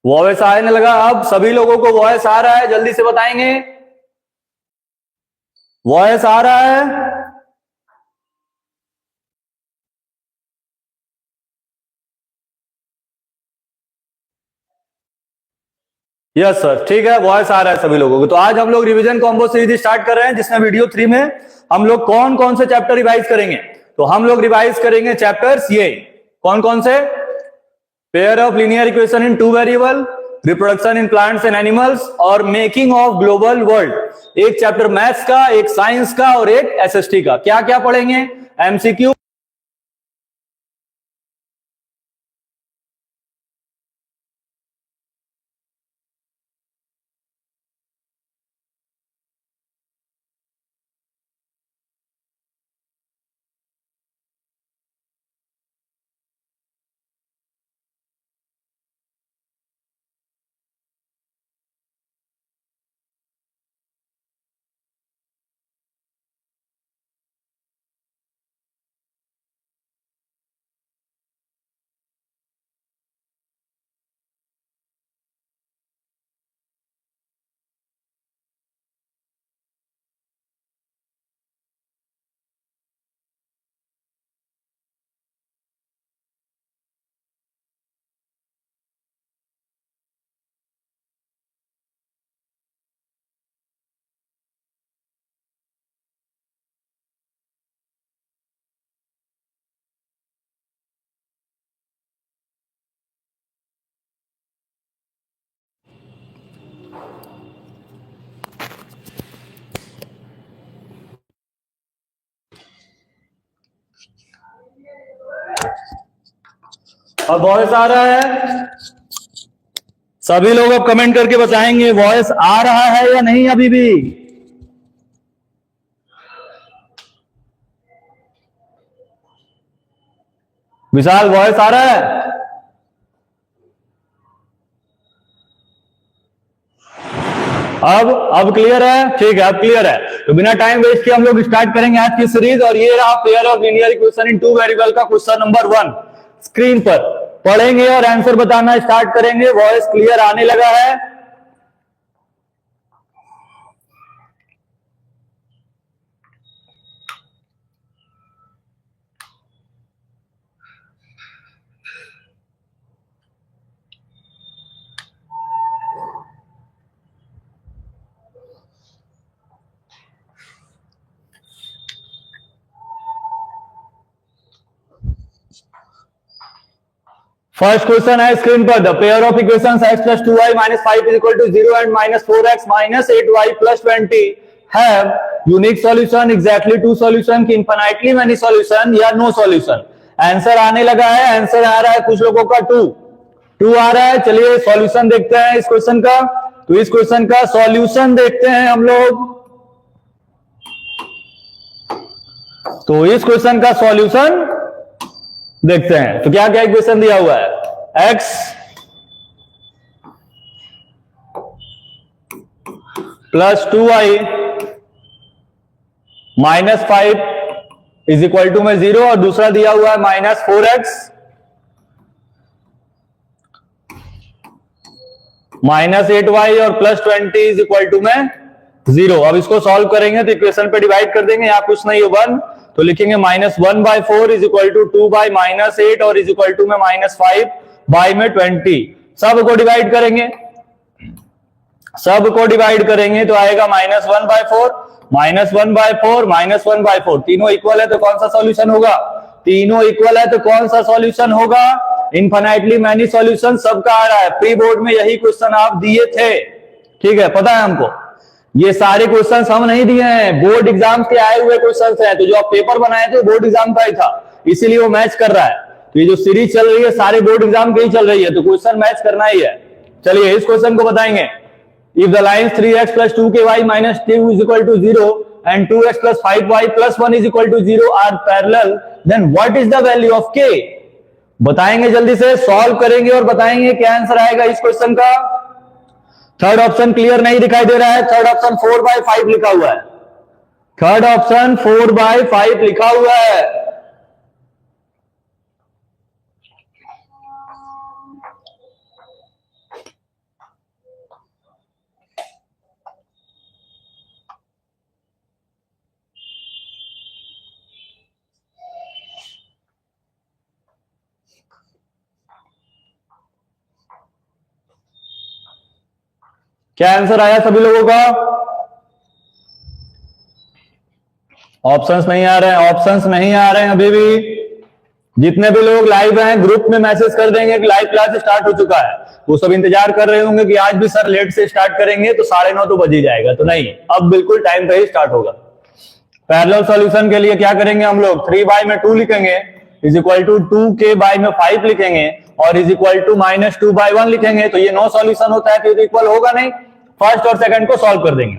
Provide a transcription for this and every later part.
Voice आने लगा। अब सभी लोगों को वॉइस आ रहा है, जल्दी से बताएंगे। वॉइस आ रहा है? यस सर, ठीक है, वॉइस आ रहा है सभी लोगों को। तो आज हम लोग रिवीजन कॉम्बो सीरीज स्टार्ट कर रहे हैं, जिसमें वीडियो 3 में हम लोग कौन कौन से चैप्टर रिवाइज करेंगे। तो हम लोग रिवाइज करेंगे चैप्टर्स ये कौन कौन से? Pair of linear equation in two variable, reproduction in plants and animals और मेकिंग ऑफ ग्लोबल वर्ल्ड। एक चैप्टर मैथ्स का, एक साइंस का और एक एसएसटी का। क्या क्या पढ़ेंगे? एमसीक्यू, और वॉइस आ रहा है? सभी लोग अब कमेंट करके बताएंगे वॉइस आ रहा है या नहीं अभी भी। विशाल, वॉइस आ रहा है? अब क्लियर है? ठीक है, अब क्लियर है। तो बिना टाइम वेस्ट किए हम लोग स्टार्ट करेंगे आज की सीरीज। और ये रहा pair of linear equation in two variable का क्वेश्चन नंबर 1। स्क्रीन पर पढ़ेंगे और आंसर बताना स्टार्ट करेंगे। वॉइस क्लियर आने लगा है? फर्स्ट क्वेश्चन है स्क्रीन पर। The pair of equations x plus 2y minus 5 is equal to 0 and minus 4x minus 8y plus 20 have unique solution, exactly two solution, infinitely many solution या no solution। Answer आने लगा है। Answer आ रहा है कुछ लोगों का 2 आ रहा है। चलिए सॉल्यूशन देखते हैं इस क्वेश्चन का। तो इस क्वेश्चन का सॉल्यूशन देखते हैं हम लोग। तो इस क्वेश्चन का सॉल्यूशन देखते हैं। तो क्या क्या इक्वेशन दिया हुआ है? x plus 2y minus 5 is equal to में 0 और दूसरा दिया हुआ है माइनस 4x माइनस 8y और प्लस 20 इज इक्वल टू में 0। अब इसको सॉल्व करेंगे तो इक्वेशन पे डिवाइड कर देंगे। यहां कुछ नहीं है 1 तो लिखेंगे -1/4 इज इक्वल टू 2/-8 और इज इक्वल टू में -5/20। सबको डिवाइड करेंगे, सबको डिवाइड करेंगे तो आएगा -1/4, -1/4, -1/4, तीनों इक्वल है तो कौन सा सॉल्यूशन होगा? तीनों इक्वल है तो कौन सा सॉल्यूशन होगा? इनफाइनाइटली मैनी सॉल्यूशन सबका आ रहा है। प्री बोर्ड में यही क्वेश्चन आप दिए थे, ठीक है, पता है हमको। ये सारे क्वेश्चंस हम नहीं दिए हैं, बोर्ड एग्जाम के आए हुए क्वेश्चंस हैं। तो जो आप पेपर बनाए थे बोर्ड एग्जाम का ही था, इसीलिए वो मैच कर रहा है। तो ये जो सीरीज चल रही है सारे बोर्ड एग्जाम की ही चल रही है, तो क्वेश्चन मैच करना ही है। चलिए इस क्वेश्चन को बताएंगे। If the lines 3x + 2ky - 2 is equal to 0 and 2x + 5y + 1 is equal to 0 are parallel, then what is the value of k? बताएंगे, जल्दी से सॉल्व करेंगे और बताएंगे क्या आंसर आएगा इस क्वेश्चन का। थर्ड ऑप्शन क्लियर नहीं दिखाई दे रहा है, थर्ड ऑप्शन 4/5 लिखा हुआ है, थर्ड ऑप्शन 4/5 लिखा हुआ है। क्या आंसर आया सभी लोगों का? ऑप्शंस नहीं आ रहे हैं, ऑप्शंस नहीं आ रहे हैं अभी भी। जितने भी लोग लाइव हैं ग्रुप में मैसेज कर देंगे कि लाइव क्लास स्टार्ट हो चुका है। वो सब इंतजार कर रहे होंगे कि आज भी सर लेट से स्टार्ट करेंगे तो 9:30 तो बज ही जाएगा। तो नहीं, अब बिल्कुल टाइम पे ही स्टार्ट होगा। पैरेलल सॉल्यूशन के लिए क्या करेंगे हम लोग? 3 में 2 लिखेंगे, इज इक्वल टू 2k में 5 लिखेंगे और इज इक्वल टू -2/1 लिखेंगे। तो ये नो सॉल्यूशन होता है तो इक्वल होगा नहीं, फर्स्ट और सेकंड को सॉल्व कर देंगे,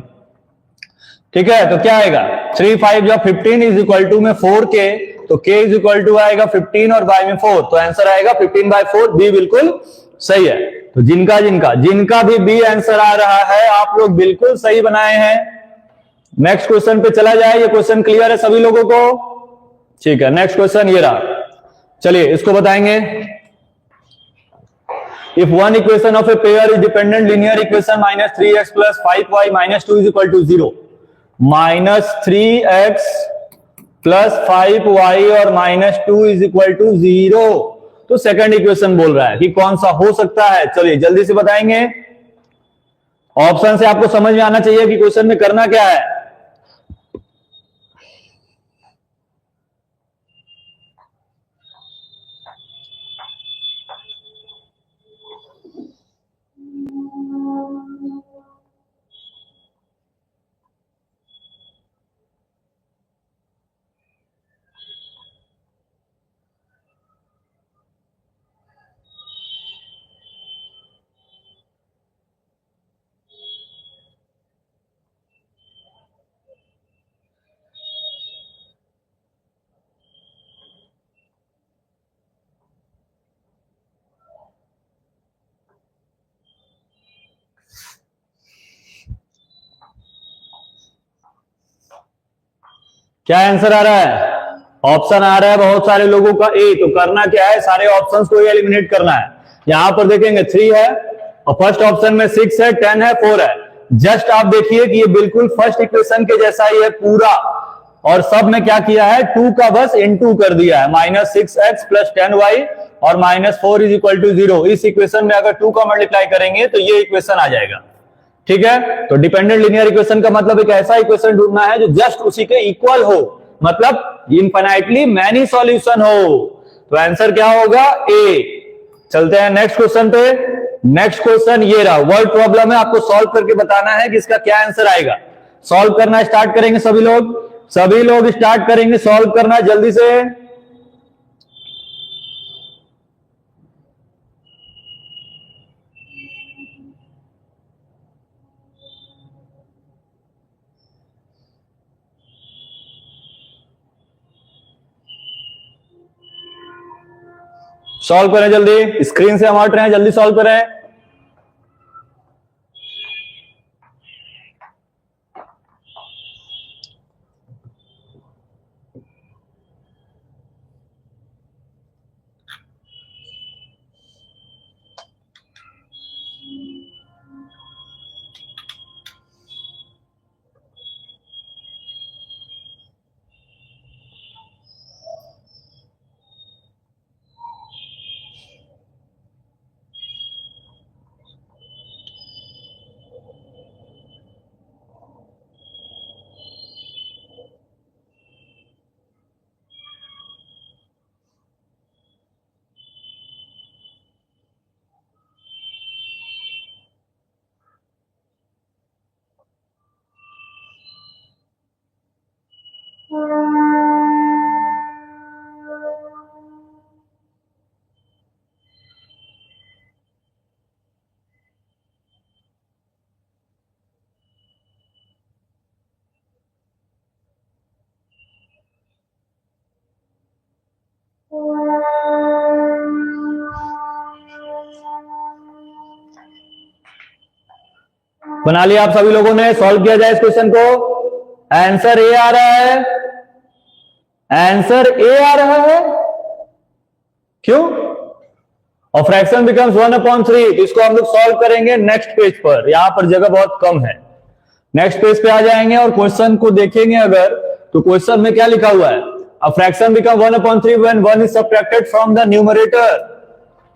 ठीक है। तो क्या आएगा? 3 5 जब 15 इज इक्वल टू में 4k, तो k इज इक्वल टू आएगा 15 और बाय में 4, तो आंसर आएगा 15/4। बी बिल्कुल सही है। तो जिनका जिनका जिनका भी बी आंसर आ रहा है आप लोग बिल्कुल सही बनाए हैं। नेक्स्ट क्वेश्चन पे चला जाए, ये क्वेश्चन क्लियर है सभी लोगों को? ठीक है, नेक्स्ट क्वेश्चन ये रहा, चलिए इसको बताएंगे। If one equation of a pair is dependent linear equation -3x + 5y - 2 is equal to 0, -3x + 5y और -2 इज इक्वल टू 0, तो सेकंड इक्वेशन बोल रहा है कि कौन सा हो सकता है। चलिए जल्दी से बताएंगे, ऑप्शन से आपको समझ में आना चाहिए कि क्वेश्चन में करना क्या है। क्या आंसर आ रहा है? ऑप्शन आ रहा है बहुत सारे लोगों का ए। तो करना क्या है, सारे ऑप्शंस को एलिमिनेट करना है। यहां पर देखेंगे 3 है और फर्स्ट ऑप्शन में 6 है, 10 है, 4 है। जस्ट आप देखिए कि ये बिल्कुल फर्स्ट इक्वेशन के जैसा ही है पूरा, और सब में क्या किया है, 2 का बस इनटू कर दिया है, -6x + 10y और -4 इज इक्वल टू 0। इस इक्वेशन में अगर 2 का मल्टीप्लाई करेंगे तो ये इक्वेशन आ जाएगा, ठीक है। तो डिपेंडेंट लीनियर इक्वेशन का मतलब एक ऐसा इक्वेशन ढूंढना है जो जस्ट उसी के इक्वल हो, मतलब इनफाइनाइटली मैनी सॉल्यूशन हो। तो आंसर क्या होगा? ए। चलते हैं नेक्स्ट क्वेश्चन पे। नेक्स्ट क्वेश्चन ये रहा, वर्ड प्रॉब्लम है, आपको सॉल्व करके बताना है कि इसका क्या आंसर आएगा। सॉल्व करना स्टार्ट करेंगे सभी लोग, सभी लोग स्टार्ट करेंगे सॉल्व करना जल्दी से। सॉल्व करें जल्दी, स्क्रीन से हम हट रहे हैं, जल्दी सॉल्व करें। बना लिया आप सभी लोगों ने, सॉल्व किया जाए इस क्वेश्चन को। आंसर ए आ रहा है, आंसर ए आ रहा है, क्यों? और फ्रैक्शन बिकम्स 1/3, तो इसको हम लोग सॉल्व करेंगे नेक्स्ट पेज पर, यहां पर जगह बहुत कम है। नेक्स्ट पेज पे आ जाएंगे और क्वेश्चन को देखेंगे अगर, तो क्वेश्चन में क्या लिखा हुआ है, a fraction become 1/3 when 1 is subtracted from the numerator.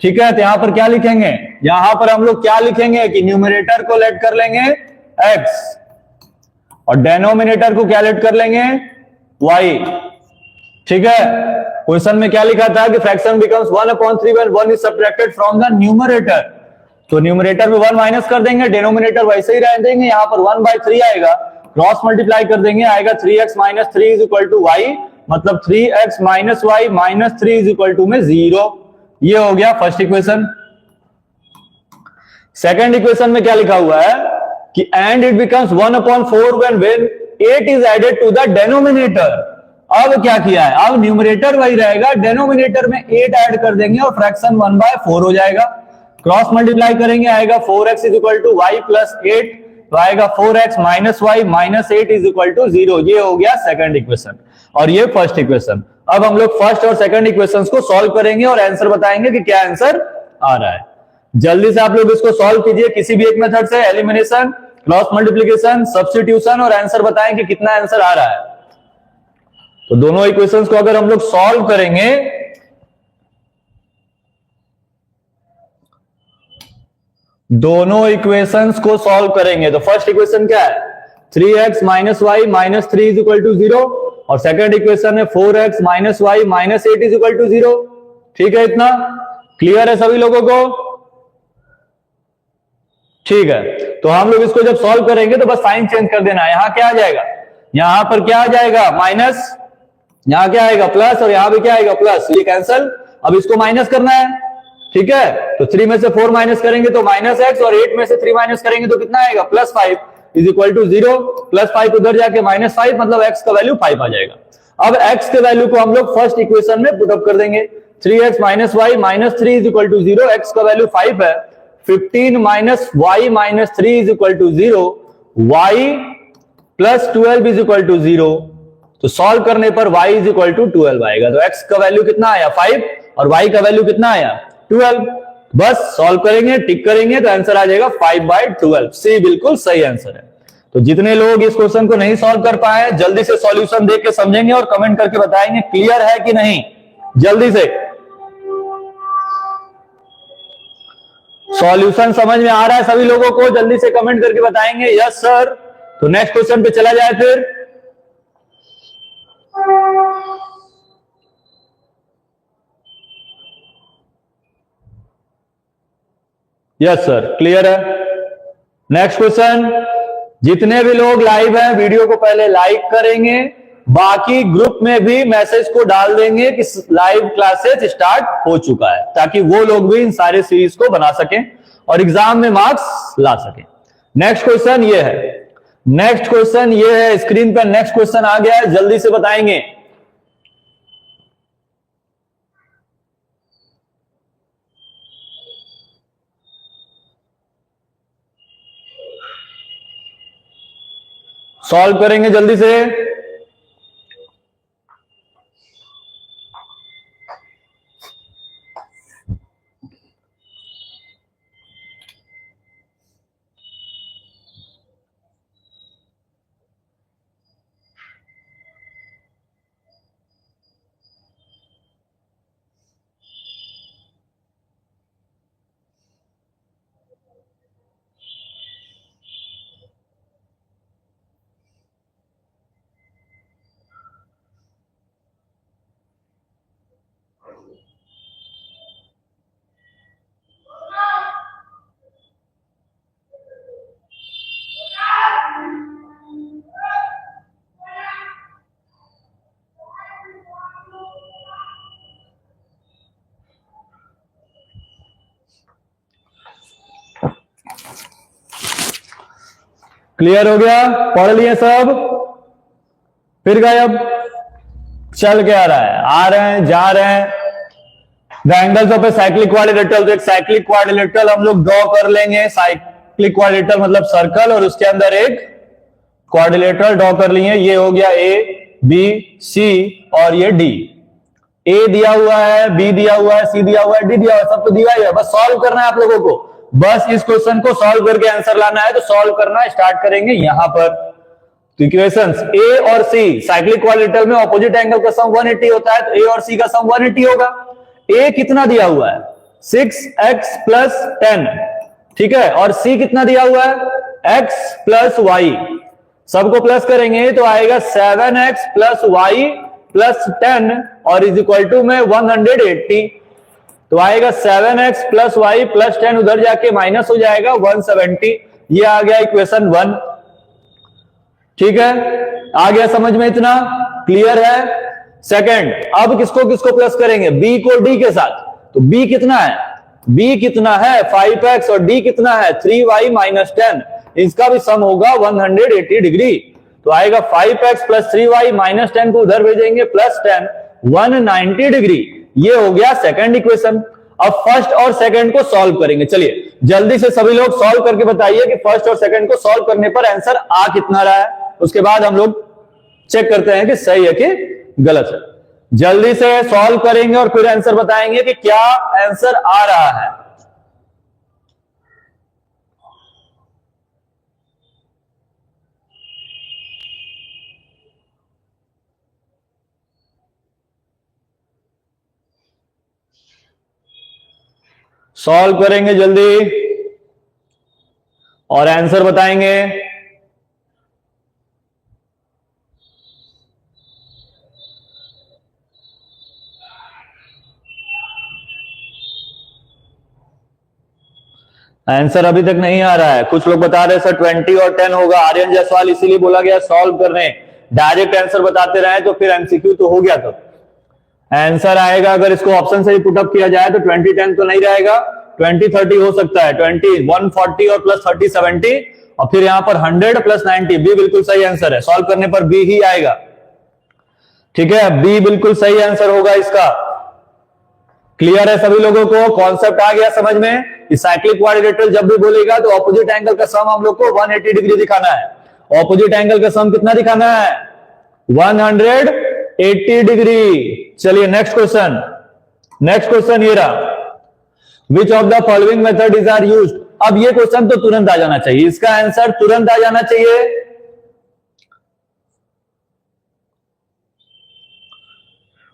ठीक है, तो यहां पर क्या लिखेंगे, यहां पर हम लोग क्या लिखेंगे कि न्यूमरेटर को लेट कर लेंगे x और डेनोमिनेटर को क्या लेट कर लेंगे y। ठीक है, क्वेश्चन में क्या लिखा था कि fraction becomes 1/3 when 1 is subtracted from the numerator. तो न्यूमरेटर में 1 माइनस कर देंगे, डेनोमिनेटर वैसे ही रहने देंगे, यहां पर 1/3 आएगा, क्रॉस मल्टीप्लाई कर देंगे, आएगा 3x - 3 is equal to y, मतलब 3x - y - 3 is equal to में 0। ये हो गया फर्स्ट इक्वेशन। सेकंड इक्वेशन में क्या लिखा हुआ है कि and it becomes 1/4 when 8 is added to the denominator. अब क्या किया है, अब न्यूमरेटर वही रहेगा, डेनोमिनेटर में 8 ऐड कर देंगे और फ्रैक्शन 1/4 हो जाएगा। क्रॉस मल्टीप्लाई करेंगे, आएगा 4x is equal to y plus 8, तो आएगा 4x - y - 8 is equal to 0। ये हो गया सेकंड इक्वेशन और ये फर्स्ट इक्वेशन। अब हम लोग फर्स्ट और सेकंड इक्वेशंस को सॉल्व करेंगे और आंसर बताएंगे कि क्या आंसर आ रहा है। जल्दी से आप लोग इसको सॉल्व कीजिए किसी भी एक मेथड से, एलिमिनेशन, क्रॉस मल्टीप्लिकेशन, सब्स्टिट्यूशन, और आंसर बताएं कि कितना आंसर आ रहा है। तो दोनों इक्वेशंस को अगर हम लोग सॉल्व करेंगे, दोनों इक्वेशंस को सॉल्व करेंगे तो फर्स्ट इक्वेशन क्या है, 3x - y - 3 is equal to 0, और सेकंड इक्वेशन है 4x - y - 8 is equal to 0। ठीक है, इतना क्लियर है सभी लोगों को? ठीक है, तो हम लोग इसको जब सॉल्व करेंगे तो बस साइन चेंज कर देना है। यहां क्या आ जाएगा, यहां पर क्या आ जाएगा माइनस, यहां क्या आएगा प्लस, और यहां भी क्या आएगा प्लस, ये कैंसल। अब इसको माइनस करना है, ठीक है, तो 3 में से 4 माइनस करेंगे तो -x, और 8 में से 3 माइनस करेंगे तो कितना आएगा +5 इज इक्वल टू 0। +5 उधर जाके -5, मतलब x का वैल्यू 5 आ जाएगा। अब x के वैल्यू को हम लोग फर्स्ट इक्वेशन में पुट अप कर देंगे, 3x - y - 3 is equal to 0, x का वैल्यू 5 है, 15 - y - 3 is equal to 0, y plus 12 is equal to 0। तो सॉल्व करने पर y इज इक्वल टू 12 आएगा। तो x का वैल्यू कितना आया 5 और y का वैल्यू कितना आया 12। बस सॉल्व करेंगे, टिक करेंगे तो आंसर आ जाएगा 5/12। सी बिल्कुल सही आंसर है। तो जितने लोग इस क्वेश्चन को नहीं सॉल्व कर पाए, जल्दी से सॉल्यूशन देख के समझेंगे और कमेंट करके बताएंगे क्लियर है कि नहीं। जल्दी से सॉल्यूशन समझ में आ रहा है सभी लोगों को, जल्दी से कमेंट करके बताएंगे यस सर। तो नेक्स्ट क्वेश्चन पे चला जाए फिर। यस सर, क्लियर है। नेक्स्ट क्वेश्चन, जितने भी लोग लाइव हैं वीडियो को पहले लाइक करेंगे, बाकी ग्रुप में भी मैसेज को डाल देंगे कि लाइव क्लासेस स्टार्ट हो चुका है, ताकि वो लोग भी इन सारे सीरीज को बना सकें और एग्जाम में मार्क्स ला सकें। नेक्स्ट क्वेश्चन ये है, नेक्स्ट क्वेश्चन ये है, स्क्रीन पर नेक्स्ट क्वेश्चन आ गया है, जल्दी से बताएंगे। सॉल्व करेंगे जल्दी से। क्लियर हो गया, पढ़ लिए सब, फिर गायब चल के आ रहा है, आ रहे हैं जा रहे हैं। The angles of a cyclic quadrilateral, तो एक साइक्लिक क्वाड्रिलेटरल हम लोग ड्रॉ कर लेंगे। साइक्लिक क्वाड्रिलेटरल मतलब सर्कल, और उसके अंदर एक क्वाड्रिलेटरल ड्रॉ कर लिए। ये हो गया ए, बी, सी और ये डी। ए दिया हुआ है, बी दिया हुआ है, सी दिया हुआ है, डी दिया हुआ है, सब तो दिया ही है। बस सॉल्व करना है आप लोगों को, बस इस क्वेश्चन को सॉल्व करके आंसर लाना है। तो सॉल्व करना स्टार्ट करेंगे यहां पर। तो इक्वेशंस ए और सी, साइक्लिक क्वाड्रिलेटरल में ऑपोजिट एंगल का सम 180 होता है, तो ए और सी का सम 180 होगा। ए कितना दिया हुआ है 6x प्लस 10, ठीक है, और सी कितना दिया हुआ है x प्लस वाई। सबको प्लस करेंगे तो आएगा 7x प्लस वाई प्लस 10 और इज इक्वल टू में 180। तो आएगा 7x प्लस वाई प्लस 10, उधर जाके माइनस हो जाएगा 170। ये आ गया इक्वेशन 1, ठीक है, आ गया समझ में, इतना क्लियर है। सेकंड, अब किसको किसको प्लस करेंगे, b को d के साथ। तो b कितना है, b कितना है 5x और d कितना है 3y माइनस 10, इसका भी सम होगा 180 डिग्री। तो आएगा 5x प्लस 3y माइनस 10 को उधर भेजेंगे प्लस 10, 190 डिग्री। ये हो गया सेकंड इक्वेशन। अब फर्स्ट और सेकंड को सॉल्व करेंगे। चलिए जल्दी से सभी लोग सॉल्व करके बताइए कि फर्स्ट और सेकंड को सॉल्व करने पर आंसर आ कितना रहा है। उसके बाद हम लोग चेक करते हैं कि सही है कि गलत है। जल्दी से सॉल्व करेंगे और फिर आंसर बताएंगे कि क्या आंसर आ रहा है। सॉल्व करेंगे जल्दी और आंसर बताएंगे। आंसर अभी तक नहीं आ रहा है। कुछ लोग बता रहे सर 20 और 10 होगा। आर्यन जायसवाल इसीलिए बोला गया सॉल्व करने, डायरेक्ट आंसर बताते रहे तो फिर एमसीक्यू तो हो गया। तो आंसर आएगा अगर इसको ऑप्शन से ही पुटअप किया जाए तो 20 10 तो नहीं रहेगा, 20 30 हो सकता है। 20 140 और प्लस 30 70 और फिर यहां पर 100 प्लस 90, बी बिल्कुल सही आंसर है। सॉल्व करने पर बी ही आएगा, ठीक है, बी बिल्कुल सही आंसर होगा इसका। क्लियर है सभी लोगों को, कॉन्सेप्ट आ गया समझ में। साइक्लिक क्वाड्रिलेटरल जब भी बोलेगा तो ऑपोजिट एंगल का सम हम लोग को 180 डिग्री दिखाना है। ऑपोजिट एंगल का सम कितना दिखाना है 180 डिग्री। चलिए नेक्स्ट क्वेश्चन, नेक्स्ट क्वेश्चन ये रहा, which of the following method is are used. अब ये क्वेश्चन तो तुरंत आ जाना चाहिए, इसका आंसर तुरंत आ जाना चाहिए।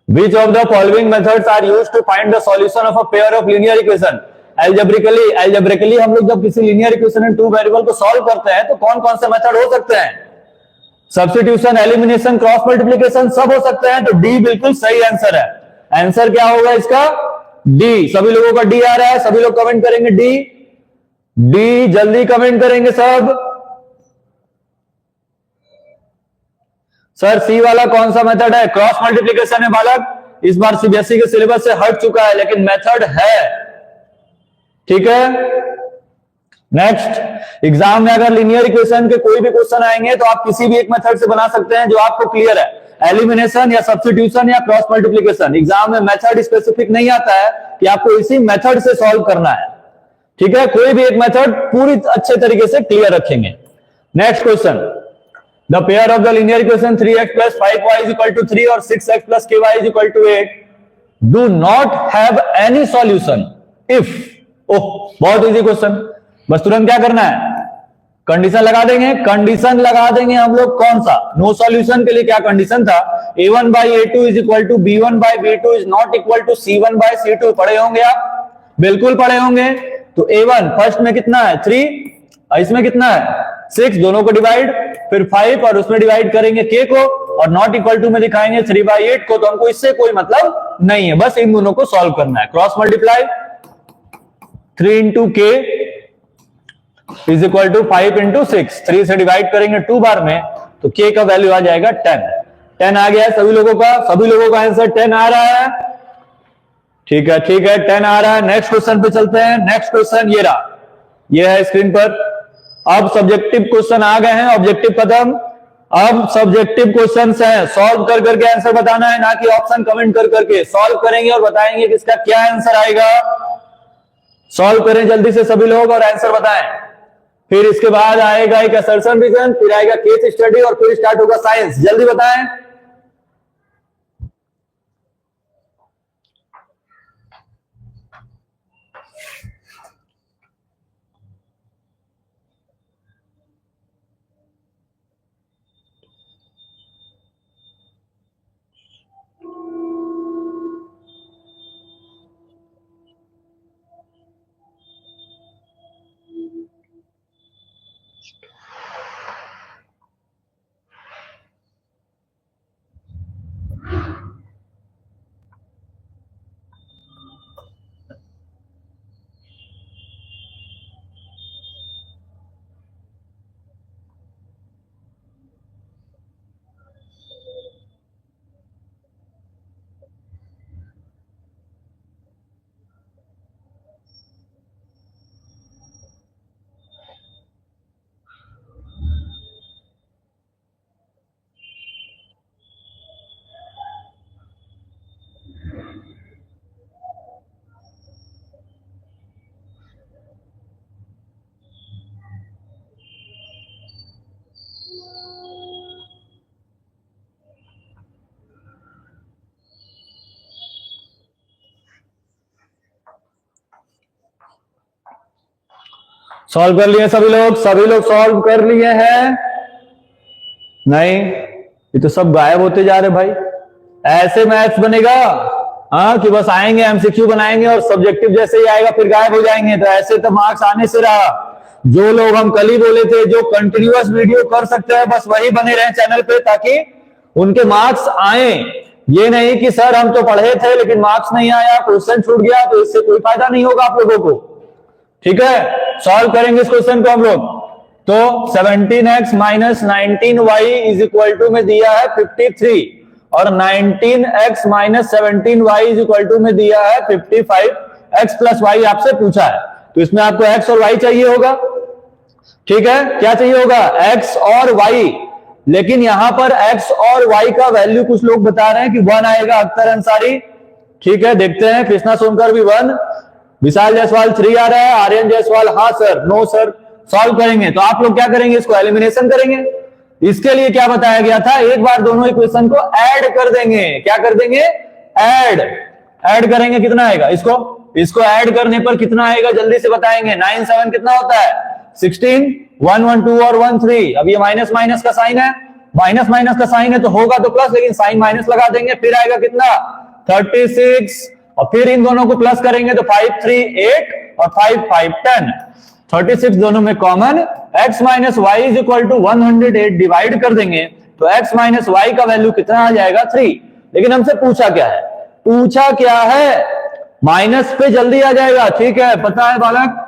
Which of the following methods are used to find the solution of a pair of linear equation? Algebraically हम लोग जब किसी linear equation में 2 वेरिएबल को सॉल्व करते हैं तो कौन कौन से मेथड हो सकते हैं, सब्स्टिट्यूशन, एलिमिनेशन, क्रॉस मल्टीप्लिकेशन सब हो सकते हैं। तो डी बिल्कुल सही आंसर है। आंसर क्या होगा इसका, डी। सभी लोगों का डी आ रहा है, सभी लोग कमेंट करेंगे डी, डी जल्दी कमेंट करेंगे सब। सर सी वाला कौन सा मेथड है, क्रॉस मल्टीप्लिकेशन है बालक। इस बार सीबीएसई के सिलेबस से हट चुका है लेकिन मेथड है, ठीक है। नेक्स्ट, एग्जाम में अगर लीनियर इक्वेशन के कोई भी क्वेश्चन आएंगे तो आप किसी भी एक मेथड से बना सकते हैं जो आपको क्लियर है, एलिमिनेशन या सब्स्टिट्यूशन या क्रॉस मल्टीप्लिकेशन। एग्जाम में मेथड स्पेसिफिक नहीं आता है कि आपको इसी मेथड से सॉल्व करना है, ठीक है। कोई भी एक मेथड पूरी अच्छे तरीके से क्लियर रखेंगे। Next question, the pair of the linear equation 3x plus 5y is equal to 3 और 6x plus ky is equal to 8 do not have any solution if, ओह बहुत इजी क्वेश्चन, बस तुरंत क्या करना है, कंडीशन लगा देंगे। कंडीशन लगा देंगे हम लोग कौन सा, नो सॉल्यूशन के लिए क्या कंडीशन था, a1 by a2 is equal to b1 by b2 is not equal to c1 by c2। पढ़े होंगे आप, बिल्कुल पढ़े होंगे। तो a1 फर्स्ट में कितना है 3, इसमें कितना है 6, दोनों को डिवाइड, फिर 5 और उसमें डिवाइड करेंगे k को और नॉट इक्वल टू में दिखाएंगे 3/8 को। तो हमको इससे कोई मतलब नहीं है, बस इन दोनों को सॉल्व करना है। Cross multiply 3 into k is equal to 5 into 6, 3 से डिवाइड करेंगे 2 बार में तो k का वैल्यू आ जाएगा 10। 10 आ गया है सभी लोगों का, सभी लोगों का आंसर 10 आ रहा है, ठीक है, ठीक है, 10 आ रहा है। नेक्स्ट क्वेश्चन पे चलते हैं। नेक्स्ट क्वेश्चन ये रहा, ये है स्क्रीन पर। अब सब्जेक्टिव क्वेश्चन आ गए हैं, ऑब्जेक्टिव खत्म, अब सब्जेक्टिव क्वेश्चन हैं। सॉल्व कर करके आंसर बताना है, ना कि ऑप्शन कमेंट कर करके। सॉल्व करेंगे और बताएंगे कि इसका क्या आंसर आएगा। सॉल्व करें जल्दी से सभी लोग और आंसर बताएं। फिर इसके बाद आएगा एक असर्शन रीजन, फिर आएगा केस स्टडी और फिर स्टार्ट होगा साइंस। जल्दी बताएं। सॉल्व कर लिए सभी लोग? सभी लोग सॉल्व कर लिए हैं? नहीं, ये तो सब गायब होते जा रहे भाई। ऐसे मैथ्स बनेगा हाँ कि बस आएंगे एमसीक्यू बनाएंगे और सब्जेक्टिव जैसे ही आएगा फिर गायब हो जाएंगे? तो ऐसे तो मार्क्स आने से रहा। जो लोग हम कल ही बोले थे जो कंटिन्यूअस वीडियो कर सकते हैं बस वही बने रहे चैनल पे ताकि उनके मार्क्स आए। ये नहीं कि सर हम तो पढ़े थे लेकिन मार्क्स नहीं आया, क्वेश्चन छूट गया, तो इससे कोई फायदा नहीं होगा आप लोगों को। ठीक है, सॉल्व करेंगे इस क्वेश्चन को हम लोग। तो 17x minus 19y is equal to में दिया है 53 और 19x minus 17y is equal to में दिया है 55। x प्लस वाई आपसे पूछा है तो इसमें आपको x और y चाहिए होगा। ठीक है, क्या चाहिए होगा? x और y। लेकिन यहां पर x और y का वैल्यू कुछ लोग बता रहे हैं कि 1 आएगा, अख्तर अंसारी। ठीक है, देखते हैं। कृष्णा सोनकर भी 1, विशाल जायसवाल 3 आ रहा है, आर्यन जायसवाल हाँ सर, नो सर। सॉल्व करेंगे तो आप लोग क्या करेंगे? इसको एलिमिनेशन करेंगे। इसके लिए क्या बताया गया था? एक बार दोनों इक्वेशन को ऐड कर देंगे। क्या कर देंगे? ऐड करेंगे। कितना आएगा? इसको ऐड करने पर कितना आएगा जल्दी से बताएंगे। 9 7 कितना होता है? 16, 1 1 2 और 1 3। अब ये माइनस माइनस का साइन है, माइनस माइनस का साइन है तो होगा तो प्लस, लेकिन साइन माइनस लगा देंगे। फिर आएगा कितना? 36 और फिर इन दोनों को प्लस करेंगे तो 5 3 8 और 5 5 10। 36 दोनों में common. x minus Y is equal to 108 divide कर देंगे तो x माइनस वाई का वैल्यू कितना आ जाएगा? 3। लेकिन हमसे पूछा क्या है? पूछा क्या है? माइनस पे जल्दी आ जाएगा। ठीक है, पता है बालक।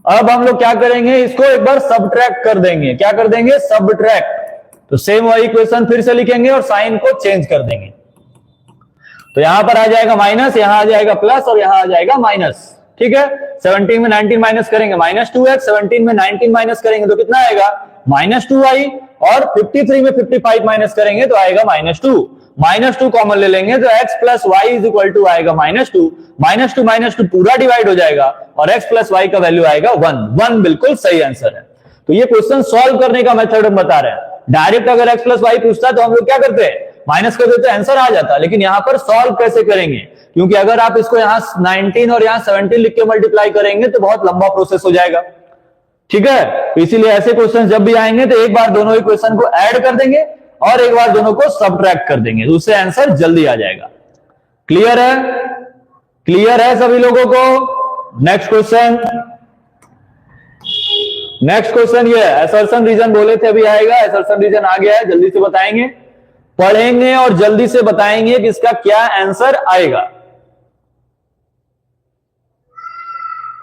अब हम लोग क्या करेंगे? इसको एक बार सबट्रैक्ट कर देंगे। क्या कर देंगे? सबट्रैक्ट। तो सेम वही इक्वेशन फिर से लिखेंगे और साइन को चेंज कर देंगे। तो यहां पर आ जाएगा माइनस, यहां आ जाएगा प्लस और यहां आ जाएगा माइनस। ठीक है, 17 में 19 माइनस करेंगे माइनस 2x, 17 में 19 माइनस करेंगे तो कितना आएगा? माइनस 2y और 53 में 55 माइनस करेंगे तो आएगा माइनस 2। माइनस 2 कॉमन ले लेंगे तो x plus Y is equal to आएगा माइनस 2। माइनस टू पूरा डिवाइड हो जाएगा और x प्लस वाई का वैल्यू आएगा 1 बिल्कुल सही आंसर है। तो ये क्वेश्चन सॉल्व करने का मेथड हम बता रहे हैं। डायरेक्ट अगर x प्लस वाई पूछता तो हम लोग क्या करते हैं? माइनस कर देते, आंसर आ जाता। लेकिन यहां पर सॉल्व कैसे करेंगे? क्योंकि अगर आप इसको यहां 19 और यहां 17 लिख के मल्टीप्लाई करेंगे तो बहुत लंबा प्रोसेस हो जाएगा। ठीक है, तो इसीलिए ऐसे क्वेश्चन जब भी आएंगे तो एक बार दोनों इक्वेशन को ऐड कर देंगे और एक बार दोनों को सबट्रैक्ट कर देंगे तो उससे आंसर जल्दी आ जाएगा। क्लियर है? क्लियर है सभी लोगों को? नेक्स्ट क्वेश्चन ये असर्शन रीजन बोले थे अभी आएगा। असर्शन रीजन आ गया है, जल्दी से बताएंगे, पढ़ेंगे और जल्दी से बताएंगे कि इसका क्या आंसर आएगा।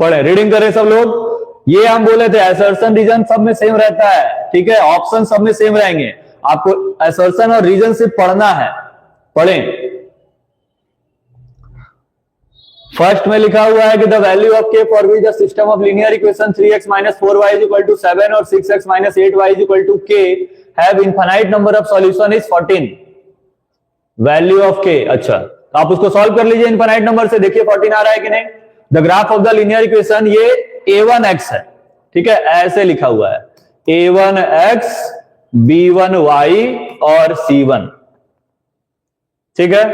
पढ़े, रीडिंग करें सब लोग। ये हम बोले थे असर्शन रीजन सब में सेम रहता है। ठीक है, ऑप्शन सब में सेम रहेंगे। आपको असर्शन और रीजन सिर्फ पढ़ना है। पढ़ें। फर्स्ट में लिखा हुआ है कि the value of k for which the system of linear equation 3x minus 4y is equal to 7 और 6x minus 8y is equal to k have infinite number of solution is 14। Value of k। अच्छा, तो आप उसको solve कर लीजिए infinite number से। देखिए 14 आ रहा है कि नहीं। The graph of the linear equation ये a1x है। ठीक है, ऐसे लिखा हुआ है a1x b1y और c1, ठीक है।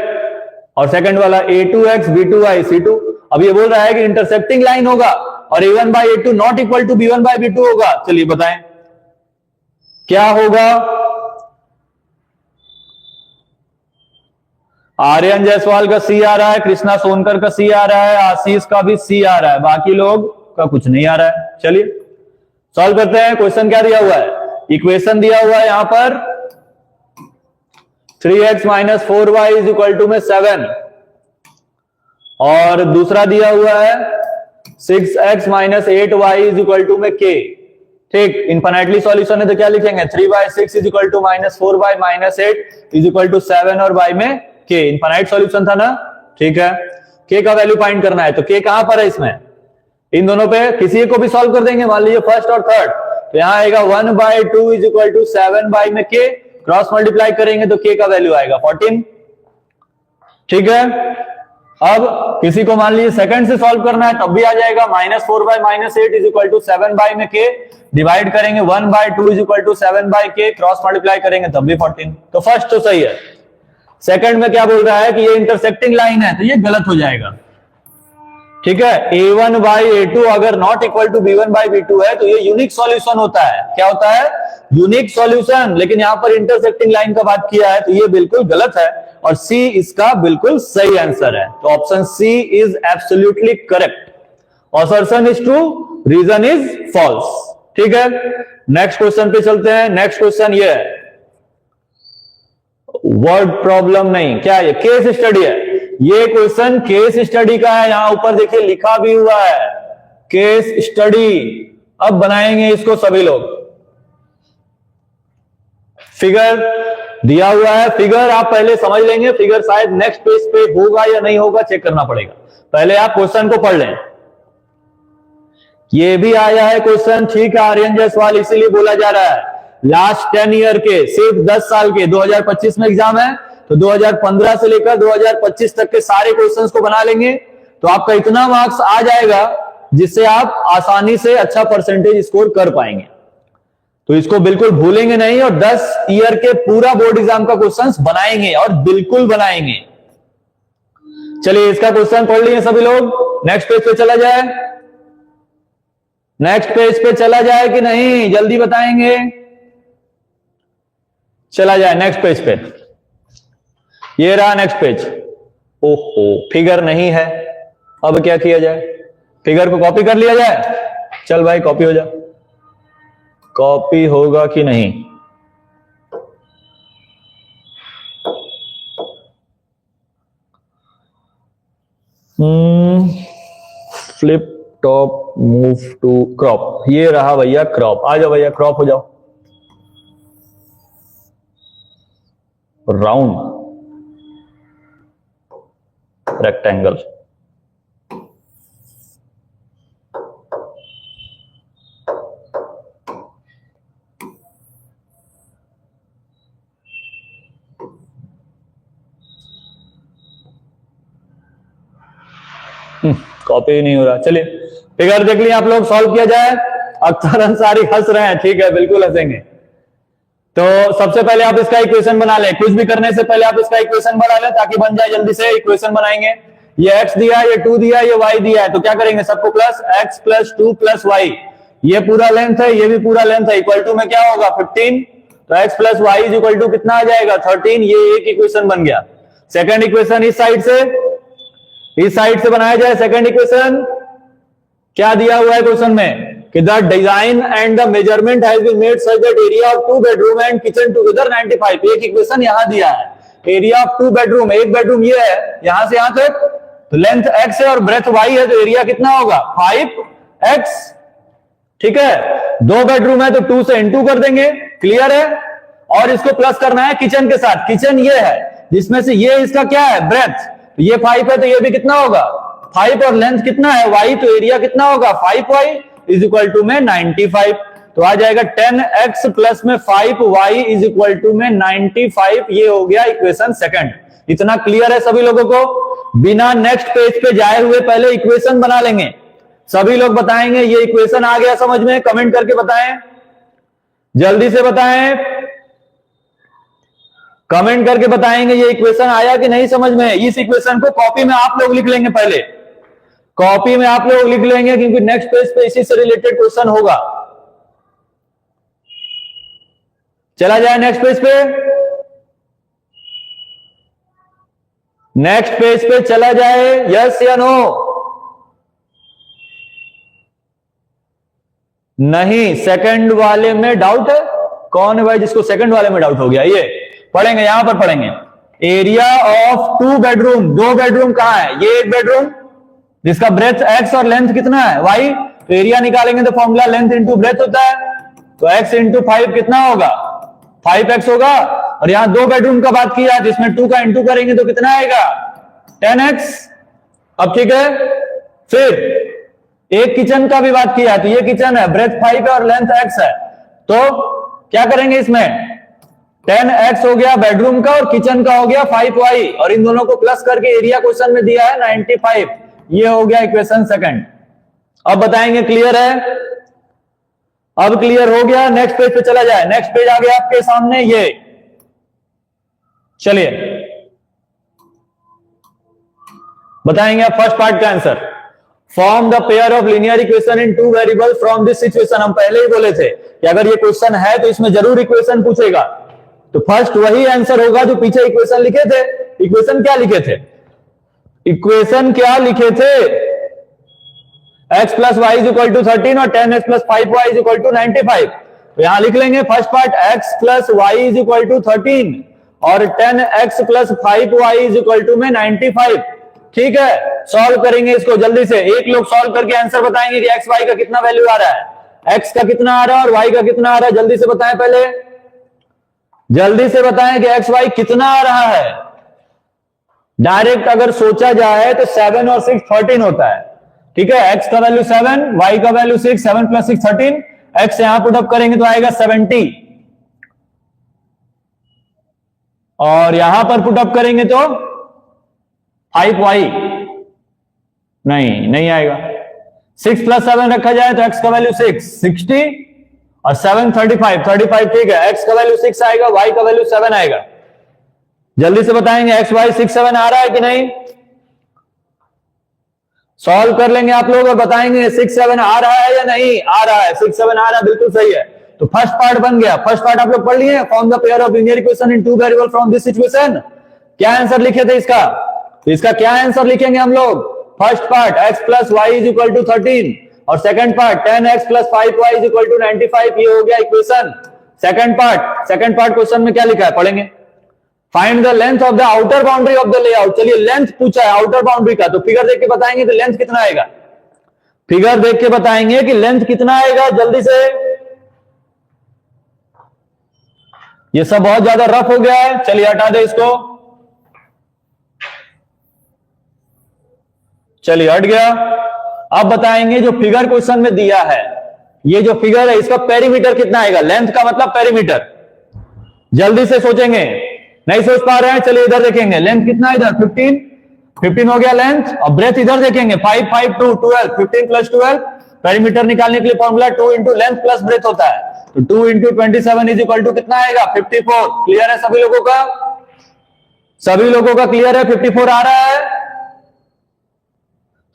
और सेकंड वाला a2x b2y c2। अब ये बोल रहा है कि इंटरसेक्टिंग लाइन होगा और a1 by a2 not equal to b1 by b2 होगा। चलिए बताएं क्या होगा। आर्यन जायसवाल का सी आ रहा है, कृष्णा सोनकर का सी आ रहा है, आशीष का भी सी आ रहा है, बाकी लोग का कुछ नहीं आ रहा है। चलिए सॉल्व करते हैं। क्वेश्चन क्या दिया हुआ है, इक्वेशन दिया हुआ है यहां पर 3x minus 4y is equal to में 7, और दूसरा दिया हुआ है 6x minus 8y is equal to में k। ठीक, इनफाइनाइटली सॉल्यूशन है तो क्या लिखेंगे 3/6 is equal to minus 4y minus 8 is equal to 7 और y में k। इनफाइनाइट सॉल्यूशन था ना, ठीक है। k का वैल्यू फाइंड करना है तो k कहां पर है इसमें, इन दोनों पे किसी एक को भी सॉल्व कर देंगे। मान लीजिए फर्स्ट और थर्ड, तो यहां आएगा 1/2 इज इक्वल टू 7 में k, क्रॉस मल्टीप्लाई करेंगे तो k का वैल्यू आएगा 14, ठीक है। अब किसी को मान लीजिए सेकंड से सॉल्व करना है तब भी आ जाएगा minus 4 minus 8 is equal to 7 में k, डिवाइड करेंगे 1/2 is equal to 7 k, cross multiply करेंगे तब भी 14। तो फर्स्ट तो सही है। सेकंड में क्या बोल रहा है कि ये इंटरसेक्टिंग लाइन है तो ये गलत हो जाएगा, ठीक है। a1 by a2 अगर not equal to b1 by b2 है तो ये यूनिक सॉल्यूशन होता है। क्या होता है, यूनिक सॉल्यूशन। लेकिन यहां पर इंटरसेक्टिंग लाइन का बात किया है तो ये बिल्कुल गलत है और सी इसका बिल्कुल सही आंसर है। तो option C is absolutely correct. Assertion is true, reason is false, ठीक है। नेक्स्ट क्वेश्चन पे चलते हैं। नेक्स्ट क्वेश्चन ये है, वर्ड प्रॉब्लम नहीं, क्या ये केस स्टडी है। ये क्वेश्चन केस स्टडी का है, यहां ऊपर देखिए लिखा भी हुआ है केस स्टडी। अब बनाएंगे इसको सभी लोग। फिगर दिया हुआ है, फिगर आप पहले समझ लेंगे, फिगर शायद नेक्स्ट पेज पे होगा या नहीं होगा चेक करना पड़ेगा। पहले आप क्वेश्चन को पढ़ लें। ये भी आया है क्वेश्चन, ठीक है। आर्यन जायसवाल इसीलिए बोला जा रहा है लास्ट 10 ईयर के, सिर्फ 10 साल के, 2025 में एग्जाम है तो 2015 से लेकर 2025 तक के सारे क्वेश्चंस को बना लेंगे तो आपका इतना मार्क्स आ जाएगा जिससे आप आसानी से अच्छा परसेंटेज स्कोर कर पाएंगे। तो इसको बिल्कुल भूलेंगे नहीं और 10 ईयर के पूरा बोर्ड एग्जाम का क्वेश्चंस बनाएंगे और बिल्कुल बनाएंगे। चलिए इसका क्वेश्चन पढ़ लिए सभी लोग। नेक्स्ट पेज पे चला जाए, नेक्स्ट पेज पे चला जाए कि नहीं, जल्दी बताएंगे। चला जाए नेक्स्ट पेज पे, ये रहा नेक्स्ट पेज। ओहो फिगर नहीं है, अब क्या किया जाए, फिगर को कॉपी कर लिया जाए। चल भाई कॉपी हो जा, कॉपी होगा कि नहीं। Flip top move to crop, ये रहा भैया क्रॉप। आ जाओ भैया क्रॉप हो जाओ। राउंड रेक्टेंगल, कॉपी नहीं हो रहा। चलिए फिगर देख लिया आप लोग, सॉल्व किया जाए। अख्तर अंसारी हंस रहे हैं, ठीक है बिल्कुल हंसेंगे। तो सबसे पहले आप इसका इक्वेशन बना लें, कुछ भी करने से पहले आप इसका इक्वेशन बना लें ताकि बन जाए जल्दी से। इक्वेशन बनाएंगे, ये x दिया है, ये 2 दिया है, ये y दिया है, तो क्या करेंगे सबको plus, x plus 2 plus y, ये पूरा लेंथ है, ये भी पूरा लेंथ है, इक्वल टू में क्या होगा 15। तो x प्लस y इज इक्वल टू कितना आ जाएगा 13। ये एक इक्वेशन बन गया। सेकंड इक्वेशन इस साइड से बनाया जाए। सेकंड इक्वेशन क्या दिया हुआ है क्वेश्चन में कि the design and the measurement has been made such that area of 2 bedroom and kitchen together 95। एक इक्वेशन यहां दिया है, एरिया ऑफ 2 बेडरूम, एक बेडरूम ये है यहां से यहां तक, तो लेंथ x है और ब्रेथ y है, तो एरिया कितना होगा 5x, ठीक है। 2 बेडरूम है तो 2 से इनटू कर देंगे, क्लियर है। और इसको प्लस करना है किचन के साथ। किचन ये है जिसमें से ये इसका क्या है ब्रेथ, तो ये 5 है तो ये भी कितना होगा 5, और लेंथ कितना है y, तो एरिया कितना होगा 5y इज इक्वल टू में 95। तो आ जाएगा 10x प्लस में 5y इज इक्वल टू में 95। ये हो गया इक्वेशन सेकंड। इतना क्लियर है सभी लोगों को। बिना नेक्स्ट पेज पे जाए हुए पहले इक्वेशन बना लेंगे, सभी लोग बताएंगे ये इक्वेशन आ गया समझ में? कमेंट करके बताएं, जल्दी से बताएं, कमेंट करके बताएंगे ये इक्वेशन आया कि नहीं समझ में। इस इक्वेशन को कॉपी में आप लोग लिख लेंगे, पहले कॉपी में आप लोग लिख लेंगे, क्योंकि नेक्स्ट पेज पे इसी से रिलेटेड क्वेश्चन होगा। चला जाए नेक्स्ट पेज पे, नेक्स्ट पेज पे चला जाए, यस या नो? नहीं, सेकंड वाले में डाउट है? कौन है भाई जिसको सेकंड वाले में डाउट हो गया? ये पढ़ेंगे, यहां पर पढ़ेंगे। एरिया ऑफ 2 बेडरूम, 2 बेडरूम कहां है? ये एक बेडरूम जिसका ब्रेथ x और लेंथ कितना है? y। तो एरिया निकालेंगे तो फॉर्मूला लेंथ इंटू ब्रेथ होता है, तो x इंटू 5 कितना होगा? 5x होगा। और यहां 2 बेडरूम का बात किया जिसमें 2 का इंटू करेंगे तो कितना आएगा? 10x। अब ठीक है, फिर एक किचन का भी बात किया, तो ये किचन है, ब्रेथ 5 है और लेंथ x है, तो क्या करेंगे इसमें? 10x हो गया बेडरूम का और किचन का हो गया 5y, और इन दोनों को प्लस करके एरिया क्वेश्चन में दिया है 95। ये हो गया इक्वेशन सेकंड। अब बताएंगे क्लियर है? अब क्लियर हो गया, नेक्स्ट पेज पे चला जाए। नेक्स्ट पेज आ गया आपके सामने, ये चलिए बताएंगे आप फर्स्ट पार्ट का answer. Form the pair of linear equation in 2 variable from this situation. हम पहले ही बोले थे कि अगर ये क्वेश्चन है तो इसमें जरूर इक्वेशन पूछेगा, तो फर्स्ट वही आंसर होगा जो पीछे इक्वेशन लिखे थे। इक्वेशन क्या लिखे थे? इक्वेशन क्या लिखे थे? x plus Y is equal to 13 और 10x plus 5y is equal to 95। तो यहां लिख लेंगे first part x plus Y is equal to 13 और 10x plus 5y is equal to में 95। ठीक है, सॉल्व करेंगे इसको जल्दी से। एक लोग सॉल्व करके आंसर बताएंगे कि x y का कितना वैल्यू आ रहा है, x का कितना आ रहा है और y का कितना आ रहा है। जल्दी से बताएं, पहले जल्दी से बताएं कि x y कितना आ रहा है। डायरेक्ट अगर सोचा जाए तो 7 और 6 13 होता है। ठीक है, x का वैल्यू 7, y का वैल्यू 6, 7 प्लस 6 13, x यहां पुट अप करेंगे तो आएगा 70, और यहां पर पुट अप करेंगे तो 5y नहीं आएगा। 6 प्लस 7 रखा जाए तो x का वैल्यू 6 60 और 7 35 ठीक है, x का वैल्यू 6 आएगा, y का वैल्यू 7 आएगा। जल्दी से बताएंगे x y 6 7 आ रहा है कि नहीं? सॉल्व कर लेंगे आप लोग और बताएंगे 6 7 आ रहा है या नहीं आ रहा है। 6 7 आ रहा है, बिल्कुल सही है। तो फर्स्ट पार्ट बन गया। फर्स्ट पार्ट आप लोग पढ़ लिए, form the pair of linear equation in 2 variable from this situation. क्या आंसर लिखे थे इसका? तो इसका क्या आंसर लिखेंगे हम लोग? First part x plus Y is equal to 13 और second part 10x plus 5y is equal to 95। ये हो गया equation second part. Second part question में क्या लिखा है पढ़ेंगे। Find the length of the outer boundary of the layout. चलिए लेंथ पूछा है आउटर बाउंड्री का, तो फिगर देख के बताएंगे कि लेंथ कितना आएगा। फिगर देख के बताएंगे कि लेंथ कितना आएगा जल्दी से। ये सब बहुत ज्यादा रफ हो गया है, चलिए हटा दे इसको। चलिए हट गया। अब बताएंगे जो फिगर क्वेश्चन में दिया है, ये जो फिगर है इसका पेरीमीटर कितना आएगा। लेंथ का मतलब पेरीमीटर। जल्दी से सोचेंगे, नहीं सोच पा रहे हैं, चलिए इधर देखेंगे। लेंथ कितना है इधर 15 हो गया लेंथ, और ब्रेथ इधर देखेंगे 5 5 2 12 15 प्लस 12। पेरीमीटर निकालने के लिए formula 2 into length plus breadth होता है, तो 2 इंटू 27 इज इक्वल टू कितना आएगा 54। क्लियर है सभी लोगों का? सभी लोगों का क्लियर है? 54 आ रहा है?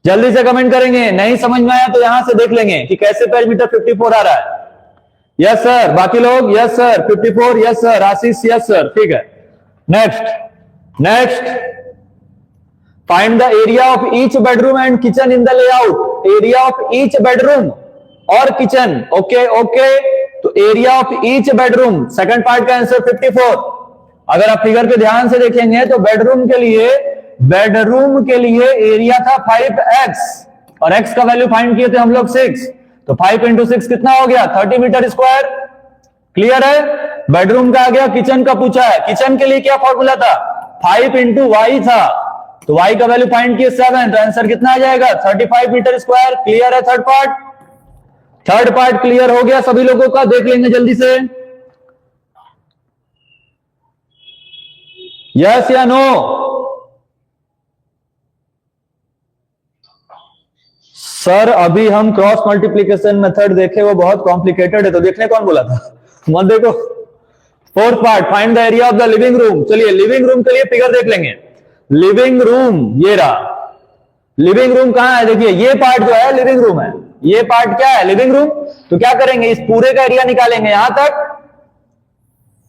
जल्दी से कमेंट करेंगे। नहीं समझ में आया तो यहां से देख लेंगे कि कैसे पेरीमीटर 54 आ रहा है। यस सर, बाकी लोग यस सर 54, यस सर आशीष, यस सर, ठीक है। Next find the area of each bedroom and kitchen in the layout. Area of each bedroom और किचन, ओके ओके। तो area of each bedroom, second part का answer 54। अगर आप figure पे ध्यान से देखेंगे तो बेडरूम के लिए एरिया था 5x और x का वैल्यू फाइंड किए थे हम लोग 6, तो 5 इंटू 6 कितना हो गया 30 मीटर स्क्वायर। क्लियर है? बेडरूम का आ गया, किचन का पूछा है। किचन के लिए क्या फॉर्मूला था 5 इंटू वाई था, तो y का वैल्यू फाइंड किए 7, तो आंसर कितना आ जाएगा 35 मीटर स्क्वायर। क्लियर है? थर्ड पार्ट क्लियर हो गया सभी लोगों का? देख लेंगे जल्दी से, यस या नो। सर अभी हम क्रॉस मल्टीप्लीकेशन मेथड देखे, वो बहुत कॉम्प्लिकेटेड है, तो देखने कौन बोला था? मत देखो। Fourth part, find the area of the living room. चलिए लिविंग रूम के लिए फिगर देख लेंगे। लिविंग रूम ये रहा। लिविंग रूम कहां है? देखिए ये पार्ट जो है लिविंग रूम है, ये पार्ट क्या है? Living room. तो क्या करेंगे, इस पूरे का एरिया निकालेंगे यहां तक,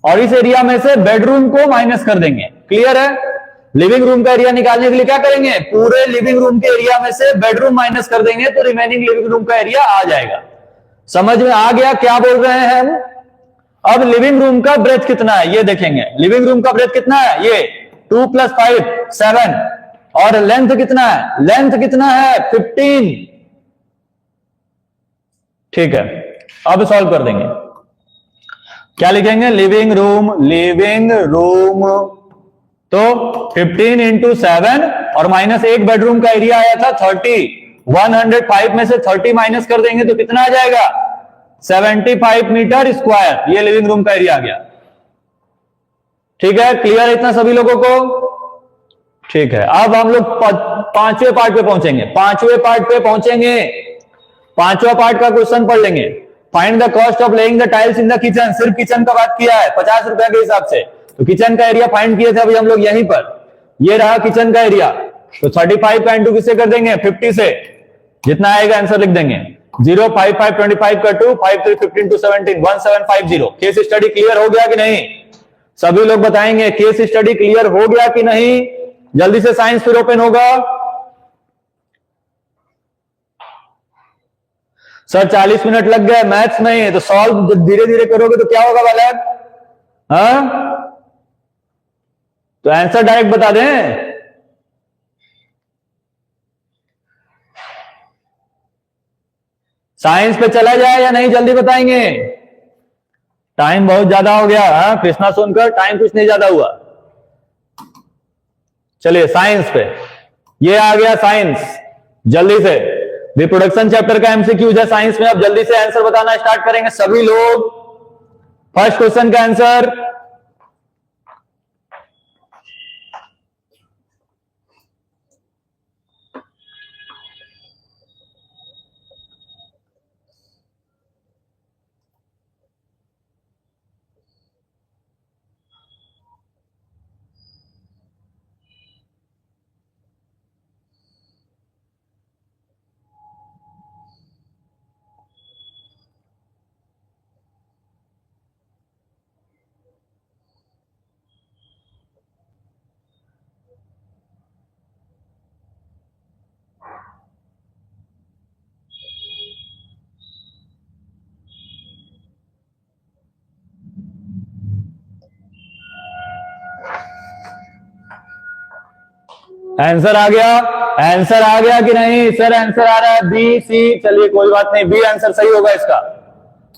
और इस एरिया में से बेडरूम को माइनस कर देंगे। क्लियर है? लिविंग रूम का एरिया निकालने के लिए क्या करेंगे, पूरे लिविंग रूम के एरिया में से बेडरूम माइनस कर देंगे, तो रिमेनिंग लिविंग रूम का एरिया आ जाएगा। समझ में आ गया क्या बोल रहे हैं हम? अब लिविंग रूम का ब्रेथ कितना है ये देखेंगे। लिविंग रूम का ब्रेथ कितना है? ये 2 + 5 7, और लेंथ कितना है? लेंथ कितना है? 15। ठीक है, अब सॉल्व कर देंगे। क्या लिखेंगे? लिविंग रूम, लिविंग रूम तो 15 × 7 और माइनस एक बेडरूम का एरिया आया था 30। 105 में से 30 माइनस कर देंगे तो कितना आ जाएगा? 75 मीटर स्क्वायर। ये लिविंग रूम का एरिया आ गया। ठीक है, क्लियर है इतना सभी लोगों को? ठीक है, अब हम लोग पांचवें पार्ट पे पहुंचेंगे। पांचवें पार्ट पे पहुंचेंगे, पांचवा पार्ट का क्वेश्चन पढ़ लेंगे। Find the cost of laying the tiles in the kitchen. सिर्फ किचन का बात किया है 50 रुपए के हिसाब से। तो किचन का एरिया फाइंड किए थे अभी हम लोग यहीं पर। ये रहा किचन का एरिया। तो 35 का इंटू किससे कर देंगे? 50 से। जितना आएगा आंसर लिख देंगे। 0 5 5 25 का 2 5 3 15 2 17 1750। केस स्टडी क्लियर हो गया कि नहीं? सभी लोग बताएंगे केस स्टडी क्लियर हो गया कि नहीं। जल्दी से साइंस फिर ओपन होगा। सर 40 मिनट लग गए, मैथ्स नहीं है तो सॉल्व धीरे धीरे करोगे तो क्या होगा बालक? हाँ, तो आंसर डायरेक्ट बता दें। साइंस पे चला जाए या नहीं, जल्दी बताएंगे। टाइम बहुत ज्यादा हो गया। हाँ कृष्णा सोनकर, टाइम कुछ नहीं ज्यादा हुआ। चलिए साइंस पे, ये आ गया साइंस। जल्दी से रिप्रोडक्शन चैप्टर का एमसीक्यू है साइंस में। अब जल्दी से आंसर बताना स्टार्ट करेंगे सभी लोग। फर्स्ट क्वेश्चन का आंसर, आंसर आ गया? आंसर आ गया कि नहीं? सर आंसर आ रहा है बी सी। चलिए कोई बात नहीं, बी आंसर सही होगा इसका।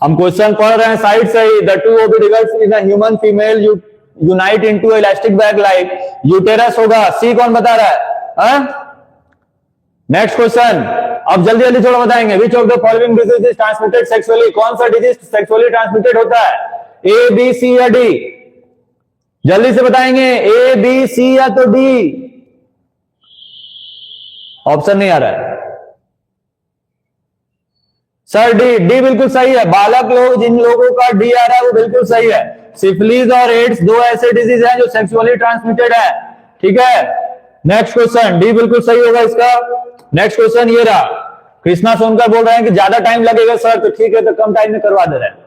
हम क्वेश्चन पढ़ रहे हैं साइड से ही। The two oviducts in a human female unite into elastic bag like uterus होगा। सी कौन बता रहा है? नेक्स्ट क्वेश्चन, अब जल्दी जल्दी थोड़ा बताएंगे। विच of the following disease is transmitted sexually? कौन सा डिजीज सेक्सुअली ट्रांसमिटेड होता है? ए बी सी या डी? जल्दी से बताएंगे। ए बी सी या तो डी? ऑप्शन नहीं आ रहा है सर। डी, डी बिल्कुल सही है। बालक लोग जिन लोगों का डी आ रहा है वो बिल्कुल सही है। सिफिलिस और एड्स दो ऐसे डिजीज हैं जो सेक्सुअली ट्रांसमिटेड है। ठीक है, नेक्स्ट क्वेश्चन, डी बिल्कुल सही होगा इसका। नेक्स्ट क्वेश्चन ये रहा। कृष्णा सोनकर बोल रहे हैं कि ज्यादा टाइम लगेगा सर, तो ठीक है, तो कम टाइम में करवा दे रहे हैं।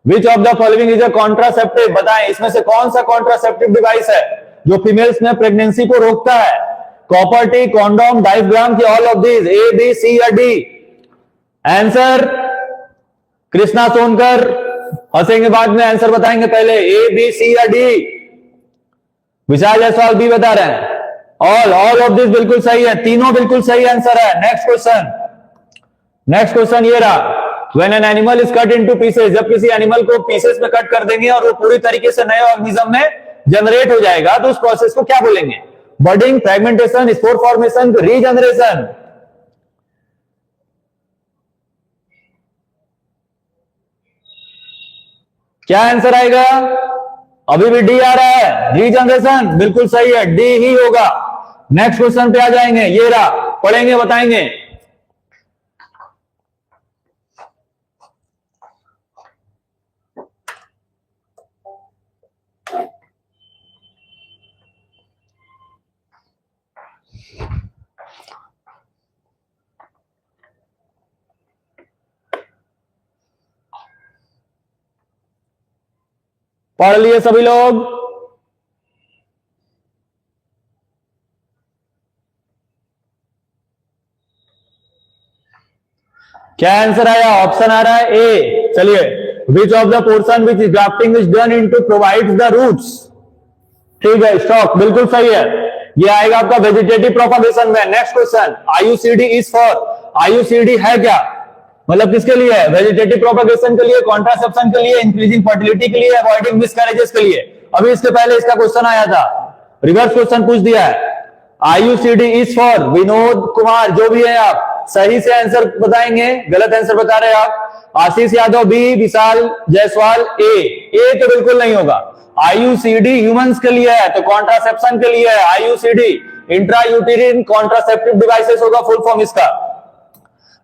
विच of the following is a contraceptive? बताएं इसमें से कौन सा कॉन्ट्रासेप्टिव डिवाइस है जो फीमेल्स में प्रेगनेंसी को रोकता है? कॉपर टी, कॉन्डोम, डायफ्राम की all of these? A B C या डी? आंसर कृष्णा सोनकर हंसेंगे बाद में, आंसर बताएंगे पहले। ए बी सी या डी? विशाल जायसवाल बी बता रहे हैं। ऑल ऑफ दिस बिल्कुल सही है, तीनों बिल्कुल सही आंसर है। नेक्स्ट क्वेश्चन, नेक्स्ट क्वेश्चन ये रहा। When an animal is cut into pieces, जब किसी एनिमल को पीसेस में कट कर देंगे और वो पूरी तरीके से नए ऑर्गेनिज्म में जनरेट हो जाएगा, तो उस प्रोसेस को क्या बोलेंगे? Budding, fragmentation, spore formation, regeneration? क्या आंसर आएगा? अभी भी डी आ रहा है। रीजनरेशन बिल्कुल सही है, डी ही होगा। नेक्स्ट क्वेश्चन पे आ जाएंगे। ये रहा, पढ़ेंगे बताएंगे। पढ़ लिए सभी लोग? क्या आंसर आया? ऑप्शन आ रहा है ए। चलिए, which of the portion which grafting is done into provides the roots. ठीक है, स्टॉक बिल्कुल सही है। ये आएगा आपका वेजिटेटिव प्रोपगेशन में। Next question, IUCD is for. IUCD है क्या? मतलब किसके लिए है? वेजिटेटिव प्रोपगेशन के लिए, कॉन्ट्रासेप्शन के लिए, इंक्रीजिंग फर्टिलिटी के लिए, अवॉइडिंग मिसकैरेजेस के लिए। अभी इसके पहले इसका क्वेश्चन आया था, रिवर्स क्वेश्चन पूछ दिया है। IUCD is for. Vinod Kumar जो भी है आप सही से आंसर बताएंगे, गलत आंसर बता रहे हैं आप। आशीष यादव बी, विशाल जायसवाल ए तो बिल्कुल नहीं होगा। आईयूसीडी ह्यूमंस के लिए है तो कॉन्ट्रासेप्शन के लिए है। आईयूसीडी इंट्रा यूटेरिन कॉन्ट्रासेप्टिव डिवाइसेस होगा फुल फॉर्म इसका।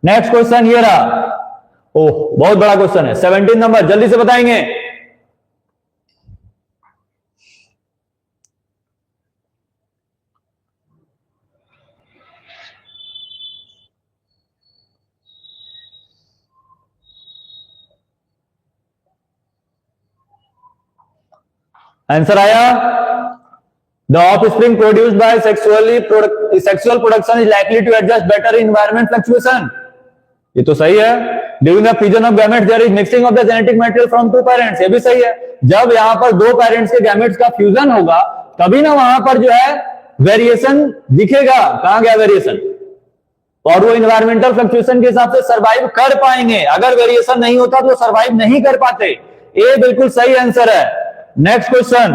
नेक्स्ट क्वेश्चन ये रहा। ओह, बहुत बड़ा क्वेश्चन है। 17 नंबर जल्दी से बताएंगे। आंसर आया? The offspring produced by sexual production is likely to adjust better in environment fluctuation. ये तो सही है। During the fusion of gametes there is mixing of the genetic material from two parents. ये भी सही है। जब यहां पर दो पेरेंट्स के गैमेट्स का फ्यूजन होगा तभी ना वहां पर जो है वेरिएशन दिखेगा। कहां गया वेरिएशन? और वो इन्वायरमेंटल फ्लक्चुएशन के हिसाब से सर्वाइव कर पाएंगे। अगर वेरिएशन नहीं होता तो सर्वाइव नहीं कर पाते। ए बिल्कुल सही आंसर है। Next question,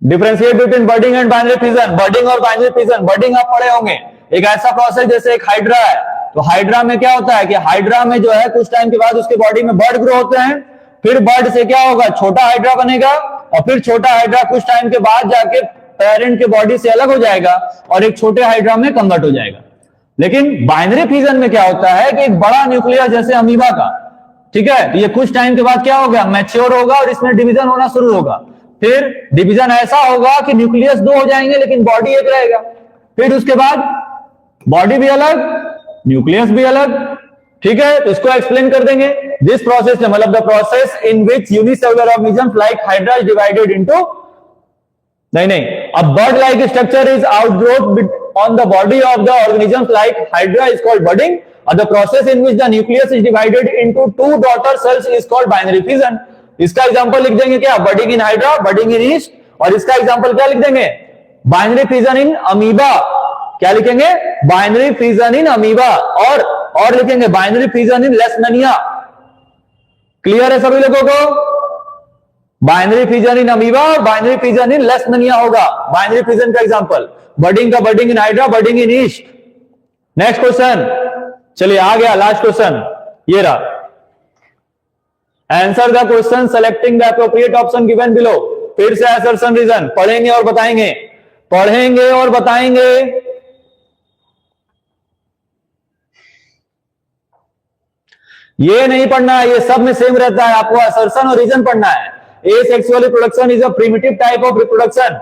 differentiate between budding and binary fission. Budding और बाइनरी फिजन। बर्डिंग आप पढ़े होंगे, एक ऐसा प्रोसेस जैसे एक हाइड्रा है। तो हाइड्रा में क्या होता है कि हाइड्रा में जो है कुछ टाइम के बाद उसके बॉडी में बर्ड ग्रो होते हैं। फिर बर्ड से क्या होगा? छोटा हाइड्रा बनेगा और फिर छोटा हाइड्रा कुछ टाइम के बाद जाके पेरेंट के बॉडी से अलग हो जाएगा और एक छोटे हाइड्रा में कन्वर्ट हो जाएगा। लेकिन बाइनरी फिजन में क्या होता है कि एक बड़ा न्यूक्लियस जैसे अमीबा का, ठीक है, तो ये कुछ टाइम के बाद क्या होगा? मैच्योर होगा और इसमें डिवीजन होना शुरू होगा। फिर डिवीजन ऐसा होगा कि न्यूक्लियस दो हो जाएंगे लेकिन बॉडी एक रहेगा। फिर उसके बाद बॉडी भी अलग, न्यूक्लियस भी अलग। ठीक है, तो इसको एक्सप्लेन कर देंगे। दिस प्रोसेस मतलब the process in which unicellular organism like hydra is divided into, नहीं, a bird-like structure is outgrowth on the body of the organisms like hydra is called budding, or the process in which the nucleus is divided into two daughter cells is called binary fission. इसका example लिख देंगे क्या? budding in hydra, budding in yeast। और इसका example क्या लिख देंगे? binary fission in amoeba। क्या लिखेंगे? binary fission in amoeba। और लिखेंगे binary fission in leishmania। Clear है सभी लोगों को? बाइनरी फिजन इन अमीबा और बाइनरी फिजन इन लेशमनिया होगा। बाइनरी फिजन का एग्जांपल बर्डिंग का budding in hydra, budding in yeast. Next question, चलिए आ गया लास्ट क्वेश्चन, ये रहा। Answer the question selecting the appropriate option given below. फिर से असर्शन रीजन पढ़ेंगे और बताएंगे, पढ़ेंगे और बताएंगे। ये नहीं पढ़ना है, ये सब में सेम रहता है। आपको असर्शन और रीजन पढ़ना है। Asexual reproduction is a primitive type of reproduction।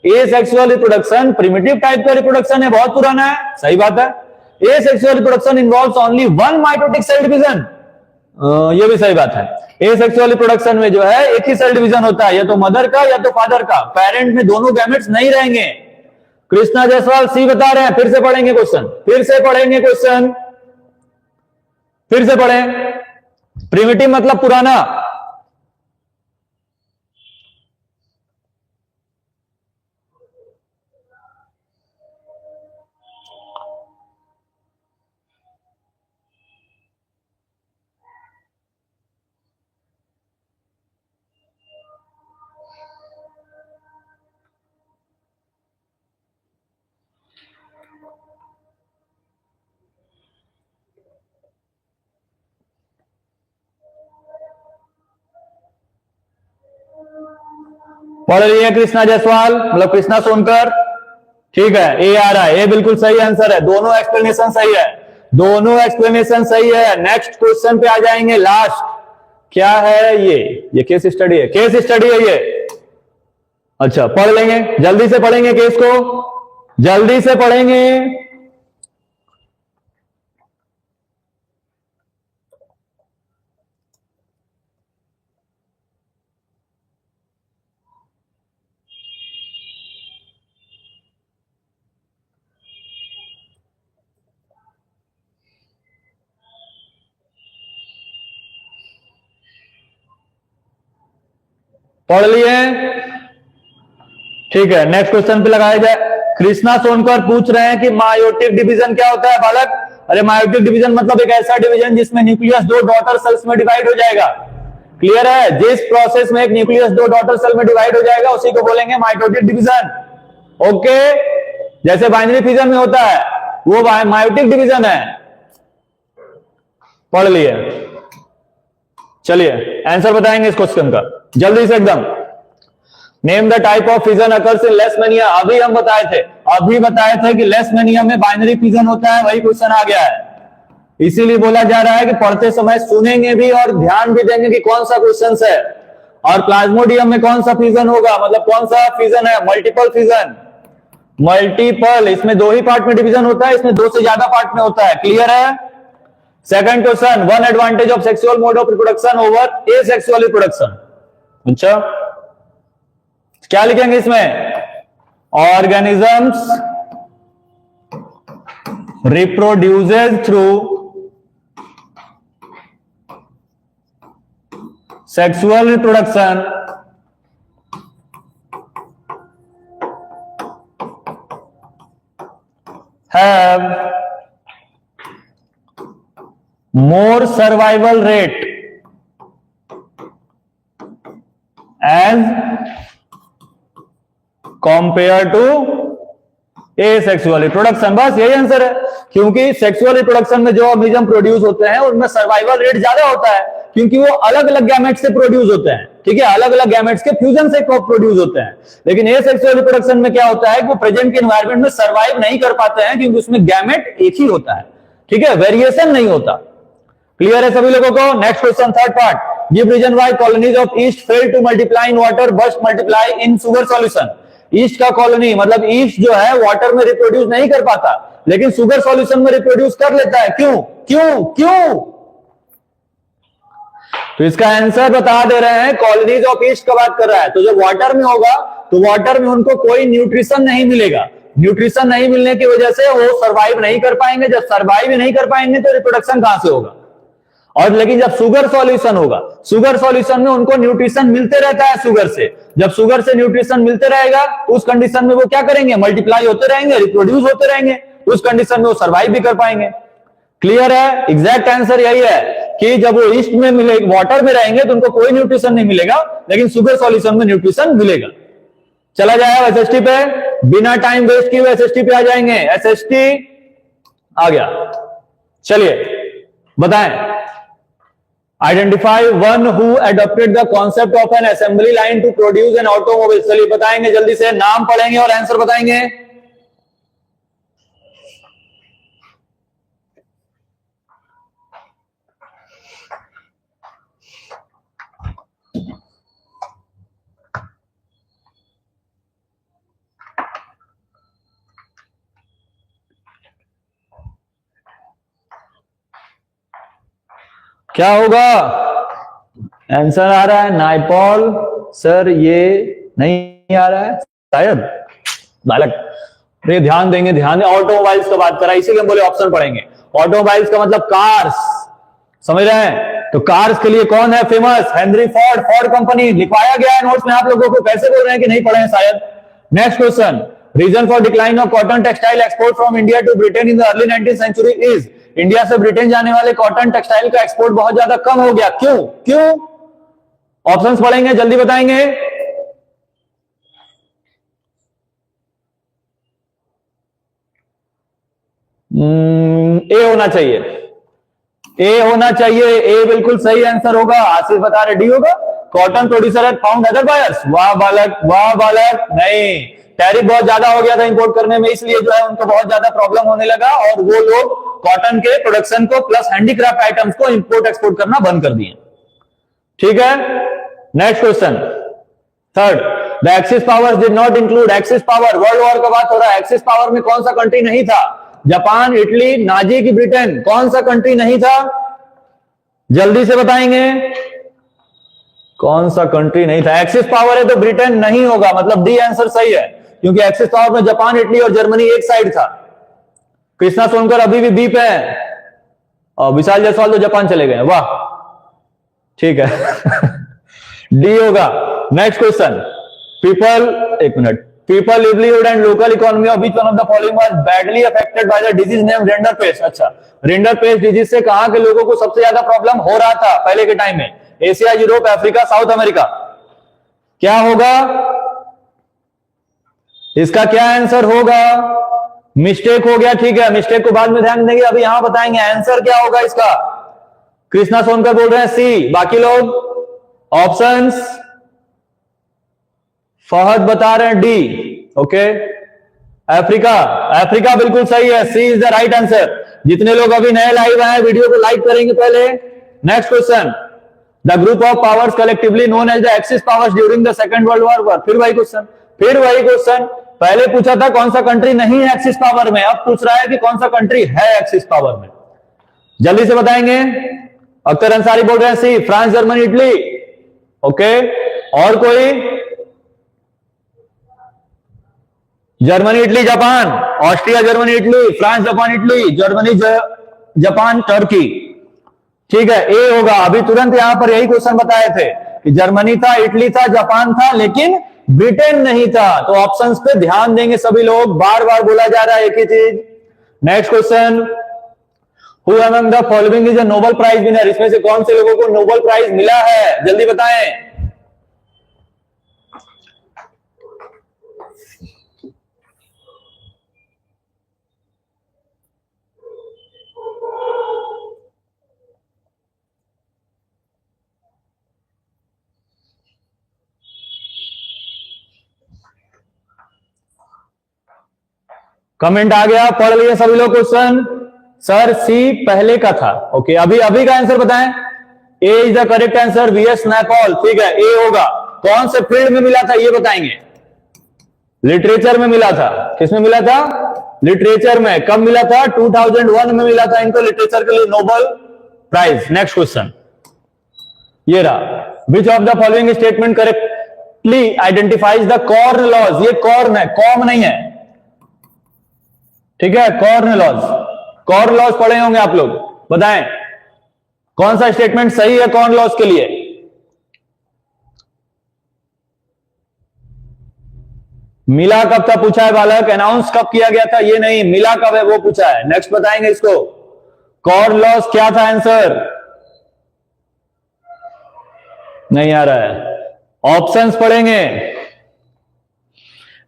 Asexual reproduction primitive type का reproduction है, बहुत पुराना है, सही बात है। Asexual reproduction involves only one mitotic cell division। ये भी सही बात है। Asexual reproduction में जो है एक ही सेल डिवीजन होता है, या तो मदर का या तो फादर का। पेरेंट में दोनों गैमेट्स नहीं रहेंगे। कृष्णा जायसवाल सी बता रहे हैं। फिर से पढ़ेंगे क्वेश्चन, फिर से पढ़ेंगे क्वेश्चन, फिर से पढ़ें। प्रिमिटिव मतलब पुराना। पढ़ रही है कृष्णा जायसवाल, मतलब कृष्णा सोनकर। ठीक है, ए आ रहा है, ए बिल्कुल सही आंसर है। दोनों एक्सप्लेनेशन सही है, दोनों एक्सप्लेनेशन सही है। नेक्स्ट क्वेश्चन पे आ जाएंगे, लास्ट। क्या है ये केस स्टडी है, केस स्टडी है ये। अच्छा, पढ़ लेंगे, जल्दी से पढ़ेंगे केस को, जल्दी से पढ़ेंगे। पढ़ लिए? ठीक है, नेक्स्ट क्वेश्चन पे लगाया जाए। कृष्णा सोनकर पूछ रहे हैं कि मायोटिक डिवीजन क्या होता है बालक? अरे मायोटिक डिवीजन मतलब एक ऐसा डिवीजन जिसमें न्यूक्लियस दो डॉटर सेल्स में डिवाइड हो जाएगा। क्लियर है? जिस प्रोसेस में एक न्यूक्लियस दो डॉटर सेल में डिवाइड हो जाएगा उसी को बोलेंगे माइटोटिक डिवीजन। ओके, जैसे बाइनरी फिजन में होता है वो मायोटिक डिवीजन है। पढ़ लिए? चलिए आंसर बताएंगे इस क्वेश्चन का जल्दी से एकदम। Name the type of fission occurs in Leishmania. अभी हम बताए थे कि लेशमैनिया में बाइनरी फिजन होता है, वही क्वेश्चन आ गया है। इसीलिए बोला जा रहा है कि पढ़ते समय सुनेंगे भी और ध्यान भी देंगे कि कौन सा क्वेश्चन है। और प्लाज्मोडियम में कौन सा फिजन होगा, मतलब कौन सा फिजन है? Multiple fission. मल्टीपल, इसमें दो ही पार्ट में डिवीजन होता है, इसमें दो से ज्यादा पार्ट में होता है। क्लियर है? Second question, one advantage of sexual mode of reproduction over asexual reproduction. अच्छा, क्या लिखेंगे इसमें? Organisms reproduces through sexual reproduction have more survival rate as compared to asexual reproduction. बस यही आंसर है, क्योंकि सेक्सुअल रिप्रोडक्शन में जो ऑर्गेनिज्म प्रोड्यूस होते हैं उनमें सर्वाइवल रेट ज्यादा होता है, क्योंकि वो अलग अलग गैमेट्स से प्रोड्यूस होते हैं। ठीक है, अलग अलग गैमेट्स के फ्यूजन से प्रोड्यूस होते हैं। लेकिन एसेक्सुअल रिप्रोडक्शन में क्या होता है कि वो प्रेजेंट के एनवायरनमेंट में सर्वाइव नहीं कर पाते हैं, क्योंकि उसमें गैमेट एक ही होता है। ठीक है, वेरिएशन नहीं होता। क्लियर है सभी लोगों को? Next question, third part. Give reason why colonies of yeast fail to multiply in water but multiply in sugar solution. Yeast का कॉलोनी मतलब ईस्ट जो है वाटर में रिप्रोड्यूस नहीं कर पाता, लेकिन शुगर सॉल्यूशन में रिप्रोड्यूस कर लेता है। क्यों क्यों क्यों? तो इसका आंसर बता दे रहे हैं, कॉलोनीज ऑफ ईस्ट का बात कर रहा है। तो जब वाटर में होगा तो वाटर में उनको कोई न्यूट्रिशन नहीं मिलेगा। न्यूट्रिशन नहीं मिलने की वजह से वो सर्वाइव नहीं कर पाएंगे। जब सर्वाइव नहीं कर पाएंगे तो रिप्रोडक्शन कहां से होगा? और लेकिन जब शुगर सॉल्यूशन होगा, शुगर सॉल्यूशन में उनको न्यूट्रिशन मिलते रहता है शुगर से। जब शुगर से न्यूट्रिशन मिलते रहेगा उस कंडीशन में वो क्या करेंगे? मल्टीप्लाई होते रहेंगे, रिप्रोड्यूस होते रहेंगे। उस कंडीशन में वो सर्वाइव भी कर पाएंगे। क्लियर है? एग्जैक्ट आंसर यही है कि जब वो ईस्ट में मिले, वाटर में रहेंगे तो उनको कोई न्यूट्रिशन नहीं मिलेगा, लेकिन शुगर सॉल्यूशन में न्यूट्रिशन मिलेगा। चला जाएगा एसएसटी पे, बिना टाइम वेस्ट किए एसएसटी पे आ जाएंगे। एसएसटी आ गया। चलिए बताएं, Identify one who adopted the concept of an assembly line to produce an automobile। चलिए बताएंगे जल्दी से, नाम पढ़ेंगे और आंसर बताएंगे। क्या होगा? आंसर आ रहा है नाइपॉल। सर ये नहीं आ रहा है शायद बालक। ये ध्यान देंगे, ध्यान दें। ऑटोमोबाइल्स का बात करा, इसीलिए हम बोले ऑप्शन पढ़ेंगे। ऑटोमोबाइल्स का मतलब कार्स, समझ रहे हैं? तो कार्स के लिए कौन है famous? Henry Ford, Ford company. लिखवाया गया है नोट्स में आप लोगों को, कैसे बोल रहे हैं कि नहीं पढ़े हैं शायद। Next question, reason for decline of cotton textile export from India to Britain in the early 19th century is. India से ब्रिटेन जाने वाले कॉटन टेक्सटाइल का एक्सपोर्ट बहुत ज्यादा कम हो गया। क्यों क्यों? ऑप्शंस पढ़ेंगे, जल्दी बताएंगे। ए होना चाहिए, ए होना चाहिए। ए बिल्कुल सही आंसर होगा। आसिफ बता रहे डी होगा। Cotton producer had found other buyers. वाह बालक, वाह बालक। नहीं, टैरिफ बहुत ज्यादा हो गया था इंपोर्ट करने में, इसलिए जो है उनको बहुत ज्यादा प्रॉब्लम होने लगा और वो लोग कॉटन के प्रोडक्शन को प्लस हैंडीक्राफ्ट आइटम्स को इंपोर्ट एक्सपोर्ट करना बंद कर दिए। ठीक है, next question, third. The Axis powers did not include. Axis power, world war का बात हो रहा है। एक्सिस पावर में कौन सा कंट्री नहीं था? जापान, इटली, नाजी की ब्रिटेन। कौन सा कंट्री नहीं था? जल्दी से बताएंगे, कौन सा कंट्री नहीं था? एक्सिस पावर है तो ब्रिटेन नहीं होगा, मतलब डी आंसर सही है, क्योंकि एक्सिस पावर में जापान, इटली और जर्मनी एक साइड था। कृष्णा सोनकर अभी भी बी पे है और विशाल जायसवाल तो जापान चले गए। वाह, ठीक है डी होगा। नेक्स्ट क्वेश्चन, एक minute, people livelihood and local economy of which one of the following was badly affected by the disease name render paste. अच्छा, रेंडर पेस्ट डिजीज से कहां के लोगों को सबसे ज्यादा प्रॉब्लम हो रहा था पहले के टाइम में? Asia, Europe, Africa, south America. क्या होगा इसका? क्या आंसर होगा? मिस्टेक हो गया, ठीक है, मिस्टेक को बाद में ध्यान देंगे, अभी यहां बताएंगे आंसर क्या होगा इसका। कृष्णा सोनकर बोल रहे हैं सी, बाकी लोग ऑप्शंस, फहद बता रहे हैं डी। ओके, अफ्रीका, अफ्रीका बिल्कुल सही है, सी इज द राइट आंसर। जितने लोग अभी नए लाइव आए वीडियो को लाइक करेंगे पहले। Next question, the group of powers collectively known as the Axis powers during the second world war. फिर वही क्वेश्चन, पहले पूछा था कौन सा कंट्री नहीं है एक्सिस पावर में, अब पूछ रहा है कि कौन सा कंट्री है एक्सिस पावर में। जल्दी से बताएंगे। अख्तर अंसारी बोल रहे हैं सी, फ्रांस, जर्मनी, इटली। ओके, और कोई? Germany, Italy, Japan, Austria, Germany, Italy, France, Japan, Italy, Germany, Japan, Turkey. ठीक है, ए होगा। अभी तुरंत यहां पर यही क्वेश्चन बताए थे कि जर्मनी था, इटली था, जापान था, लेकिन ब्रिटेन नहीं था। तो ऑप्शंस पे ध्यान देंगे सभी लोग, बार बार बोला जा रहा है एक ही चीज। Next question, who among the following is a Nobel prize winner. इसमें से कौन से लोगों को नोबेल प्राइज मिला है, जल्दी बताएं। कमेंट आ गया, पढ़ लिए सभी लोग क्वेश्चन। सर सी पहले का था। ओके, अभी का आंसर बताएं। A is the correct answer, VS Naipaul. ठीक है, ए होगा। कौन से फील्ड में मिला था ये बताएंगे। लिटरेचर में मिला था। किसमें मिला था? लिटरेचर में। कब मिला था? 2001 में मिला था इनको लिटरेचर के लिए नोबेल प्राइज। नेक्स्ट क्वेश्चन ये रहा, which of the following statement correctly identifies the corn laws. ये कॉर्न है, कॉम नहीं है, ठीक है, कॉर्न लॉज। कॉर्न लॉज पढ़े होंगे आप लोग, बताएं कौन सा स्टेटमेंट सही है कॉर्न लॉज के लिए। मिला कब था पूछा है बालक, अनाउंस कब किया गया था ये नहीं, मिला कब है वो पूछा है। नेक्स्ट बताएंगे इसको, कॉर्न लॉज क्या था आंसर, नहीं आ रहा है। ऑप्शंस पढ़ेंगे,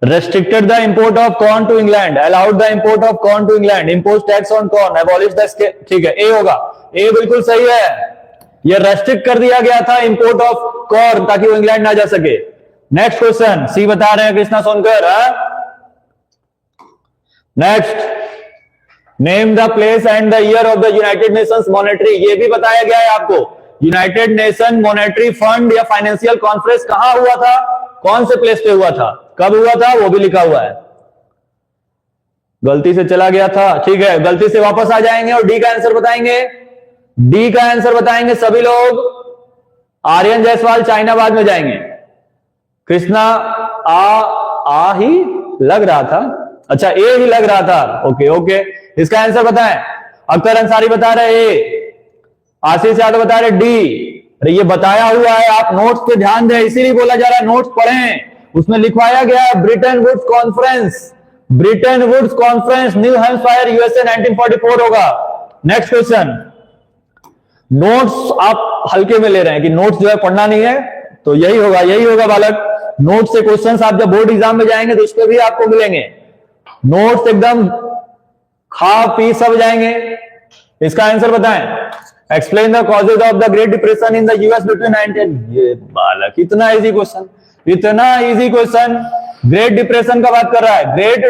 restricted the import of corn to England, allowed the import of corn to England, imposed tax on corn, abolished the, ठीक है, ए होगा, ए बिल्कुल सही है। ये रेस्ट्रिक्ट कर दिया गया था इंपोर्ट ऑफ कॉर्न ताकि वो इंग्लैंड ना जा सके। नेक्स्ट क्वेश्चन, सी बता रहे हैं Krishna Sonkar. Next, name the place and the year of the United Nations monetary, ये भी बताया गया है आपको। यूनाइटेड नेशन मॉनेटरी फंड या फाइनेंशियल कॉन्फ्रेंस कहां हुआ था, कौन से प्लेस पे हुआ था, कब हुआ था, वो भी लिखा हुआ है। गलती से चला गया था, ठीक है, गलती से वापस आ जाएंगे और डी का आंसर बताएंगे। डी का आंसर बताएंगे सभी लोग। आर्यन जायसवाल चाइनाबाद में जाएंगे। कृष्णा आ ही लग रहा था, अच्छा ए ही लग रहा था, ओके ओके, इसका आंसर बताएं। अख्तर अंसारी बता रहे ए, आशीष यादव बता रहे डी। अरे ये बताया हुआ है, आप नोट्स पे ध्यान दें, इसीलिए बोला जा रहा है नोट्स पढ़ें। उसमें लिखवाया गया है Bretton Woods conference, Bretton Woods conference New Hampshire USA 1944 होगा। नेक्स्ट क्वेश्चन, नोट्स आप हल्के में ले रहे हैं कि नोट्स जो है पढ़ना नहीं है, तो यही होगा बालक। नोट्स से क्वेश्चंस आप जब बोर्ड एग्जाम में जाएंगे तो इस पे भी आपको मिलेंगे। नोट्स एकदम खा पी सब जाएंगे। इसका आंसर बताएं। Explain the causes of the great depression in the US between 19। ये बालक इतना इजी क्वेश्चन, इतना इजी क्वेश्चन। ग्रेट डिप्रेशन का बात कर रहा है। ग्रेट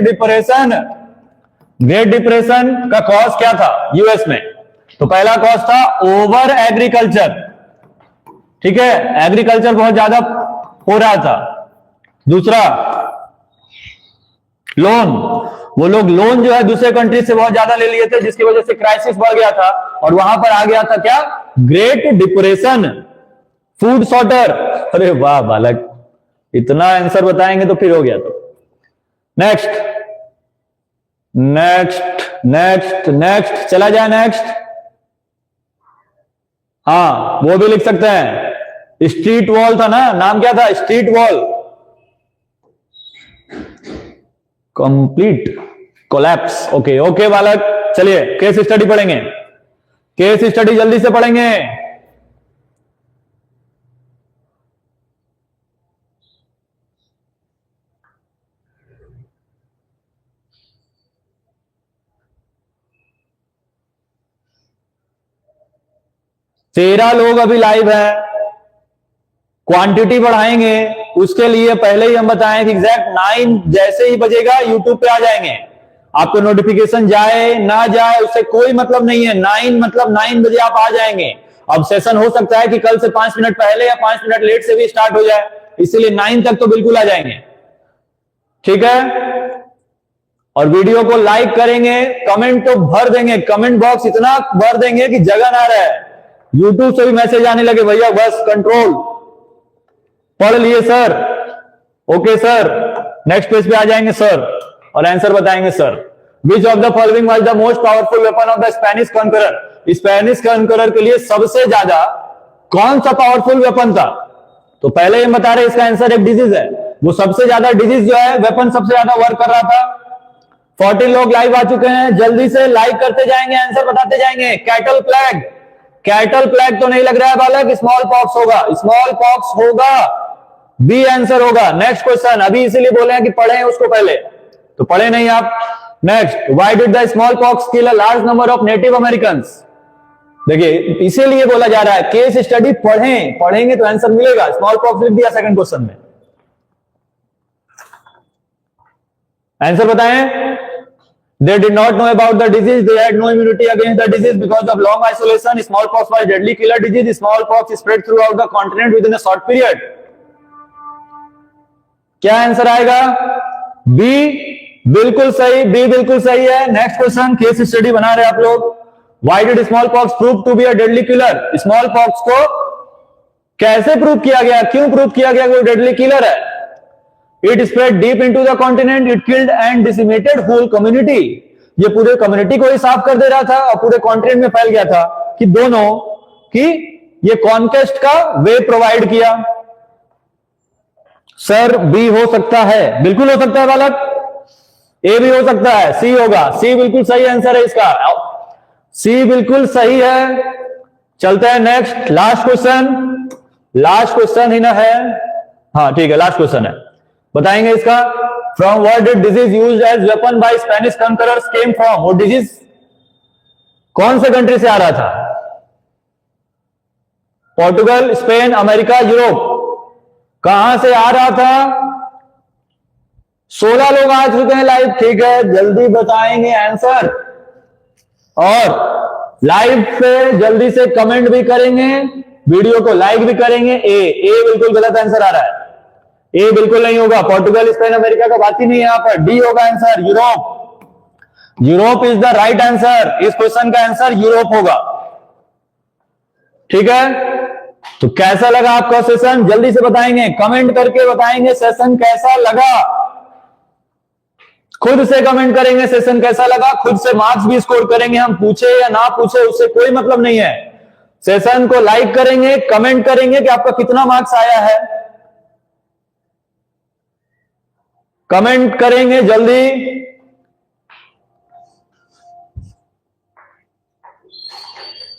डिप्रेशन का कॉज क्या था यूएस में? तो पहला कॉज था ओवर एग्रीकल्चर, ठीक है, एग्रीकल्चर बहुत ज्यादा हो रहा था। दूसरा लोन, वो लोग लोन जो है दूसरे कंट्री से बहुत ज्यादा ले लिए थे, जिसकी वजह से क्राइसिस बढ़ गया था और वहां पर आ गया था क्या, ग्रेट डिप्रेशन। फूड शॉर्टर, अरे वाह बालक, इतना आंसर बताएंगे तो फिर हो गया। तो नेक्स्ट चला जाए। नेक्स्ट, हाँ वो भी लिख सकते हैं। स्ट्रीट वॉल था ना, नाम क्या था? Street wall complete collapse. Okay okay बालक, चलिए केस स्टडी पढ़ेंगे, केस स्टडी जल्दी से पढ़ेंगे। तेरह लोग अभी लाइव है, क्वांटिटी बढ़ाएंगे, उसके लिए पहले ही हम बताएं कि एग्जैक्ट 9 जैसे ही बजेगा यूट्यूब पे आ जाएंगे। आपको नोटिफिकेशन जाए ना जाए उससे कोई मतलब नहीं है, 9 मतलब 9 बजे आप आ जाएंगे। अब सेशन हो सकता है कि कल से 5 मिनट पहले या 5 मिनट लेट से भी स्टार्ट हो जाए, इसीलिए 9 तक तो बिल्कुल आ जाएंगे, ठीक है। और वीडियो को लाइक करेंगे, कमेंट तो भर देंगे, कमेंट बॉक्स इतना भर देंगे कि जगह ना रहे, यूट्यूब से भी मैसेज आने लगे, भैया बस कंट्रोल, पढ़ लिए sir, okay sir, next page पे आ जाएंगे सर और आंसर बताएंगे sir. Which of the following was the most powerful weapon of the Spanish conqueror? Spanish conqueror के लिए सबसे ज्यादा कौन सा पावरफुल वेपन था? तो पहले ही बता रहे इसका आंसर एक डिजीज है, वो सबसे ज्यादा डिजीज जो है, वेपन सबसे ज्यादा वर्क कर रहा था। 40 लोग लाइव आ चुके हैं, जल्दी से लाइक करते जाएंगे, आंसर बताते जाएंगे। कैटल प्लेग, कैटल प्लेग तो नहीं लग रहा है बालक, स्मॉल पॉक्स होगा, स्मॉल पॉक्स होगा, बी आंसर होगा। नेक्स्ट क्वेश्चन, अभी इसीलिए बोले हैं कि पढ़े उसको पहले, तो पढ़े नहीं आप। Next, why did the small pox kill a large number of native American? देखिए इसीलिए बोला जा रहा है केस स्टडी पढ़ें, पढ़ेंगे तो आंसर मिलेगा। स्मॉल पॉक्स लिख दिया सेकंड क्वेश्चन में, आंसर बताएं। They did not know about the disease. They had no immunity against the disease because of long isolation. Smallpox was deadly killer disease. Smallpox spread throughout the continent within a short period. क्या answer आएगा? B बिल्कुल सही, B बिल्कुल सही है। Next question, case study बना रहे आप लोग। Why did smallpox prove to be a deadly killer? Smallpox को कैसे प्रूव किया गया, क्यों प्रूव किया गया कि वो डेडली किलर है? It spread deep into the continent. It killed and decimated whole community. ये पूरे कम्युनिटी को ही साफ कर दे रहा था और पूरे कॉन्टिनेंट में फैल गया था कि दोनों की ये कॉन्क्वेस्ट का वे प्रोवाइड किया। सर बी हो सकता है, बिल्कुल हो सकता है बालक, ए भी हो सकता है, सी होगा, सी बिल्कुल सही आंसर है इसका, सी बिल्कुल सही है। चलते हैं next, last question, last question ही ना है, हाँ ठीक है लास्ट क्वेश्चन है, बताएंगे इसका। From what did disease used as weapon by Spanish conquerors came from? वो डिजीज कौन से कंट्री से आ रहा था? पोर्टुगल, स्पेन, अमेरिका, यूरोप, कहां से आ रहा था? 16 लोग आ चुके हैं लाइव, ठीक है, जल्दी बताएंगे आंसर और लाइव पे जल्दी से कमेंट भी करेंगे, वीडियो को लाइक भी करेंगे। ए बिल्कुल गलत आंसर आ रहा है, ए बिल्कुल नहीं होगा, पोर्टुगल, स्पेन, अमेरिका का बात ही नहीं है यहां पर, डी होगा answer, Europe. Europe is the right answer, इस क्वेश्चन का आंसर यूरोप होगा, ठीक है। तो कैसा लगा आपका सेशन, जल्दी से बताएंगे, कमेंट करके बताएंगे सेशन कैसा लगा, खुद से कमेंट करेंगे सेशन कैसा लगा, खुद से मार्क्स भी स्कोर करेंगे, हम पूछे या ना पूछे उससे कोई मतलब नहीं है। सेशन को लाइक करेंगे, कमेंट करेंगे कि आपका कितना मार्क्स आया है, कमेंट करेंगे जल्दी।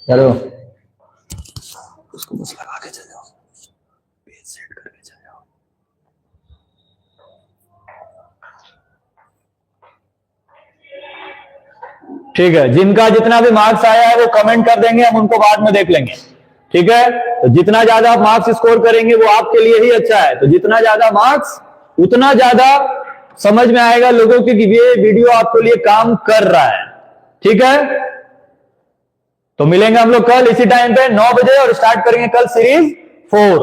चलो उसको बस लगा के चल जाओ, पेज सेट करके चल जाओ। ठीक है, जिनका जितना भी मार्क्स आया है वो कमेंट कर देंगे, हम उनको बाद में देख लेंगे, ठीक है। तो जितना ज्यादा आप मार्क्स स्कोर करेंगे वो आपके लिए ही अच्छा है, तो जितना ज्यादा मार्क्स उतना ज्यादा समझ में आएगा लोगों की कि ये वीडियो आपके लिए काम कर रहा है, ठीक है। तो मिलेंगे हम लोग कल इसी टाइम पे 9 बजे और स्टार्ट करेंगे कल सीरीज 4,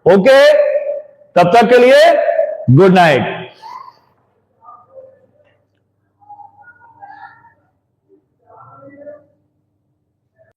ओके। तब तक के लिए गुड नाइट।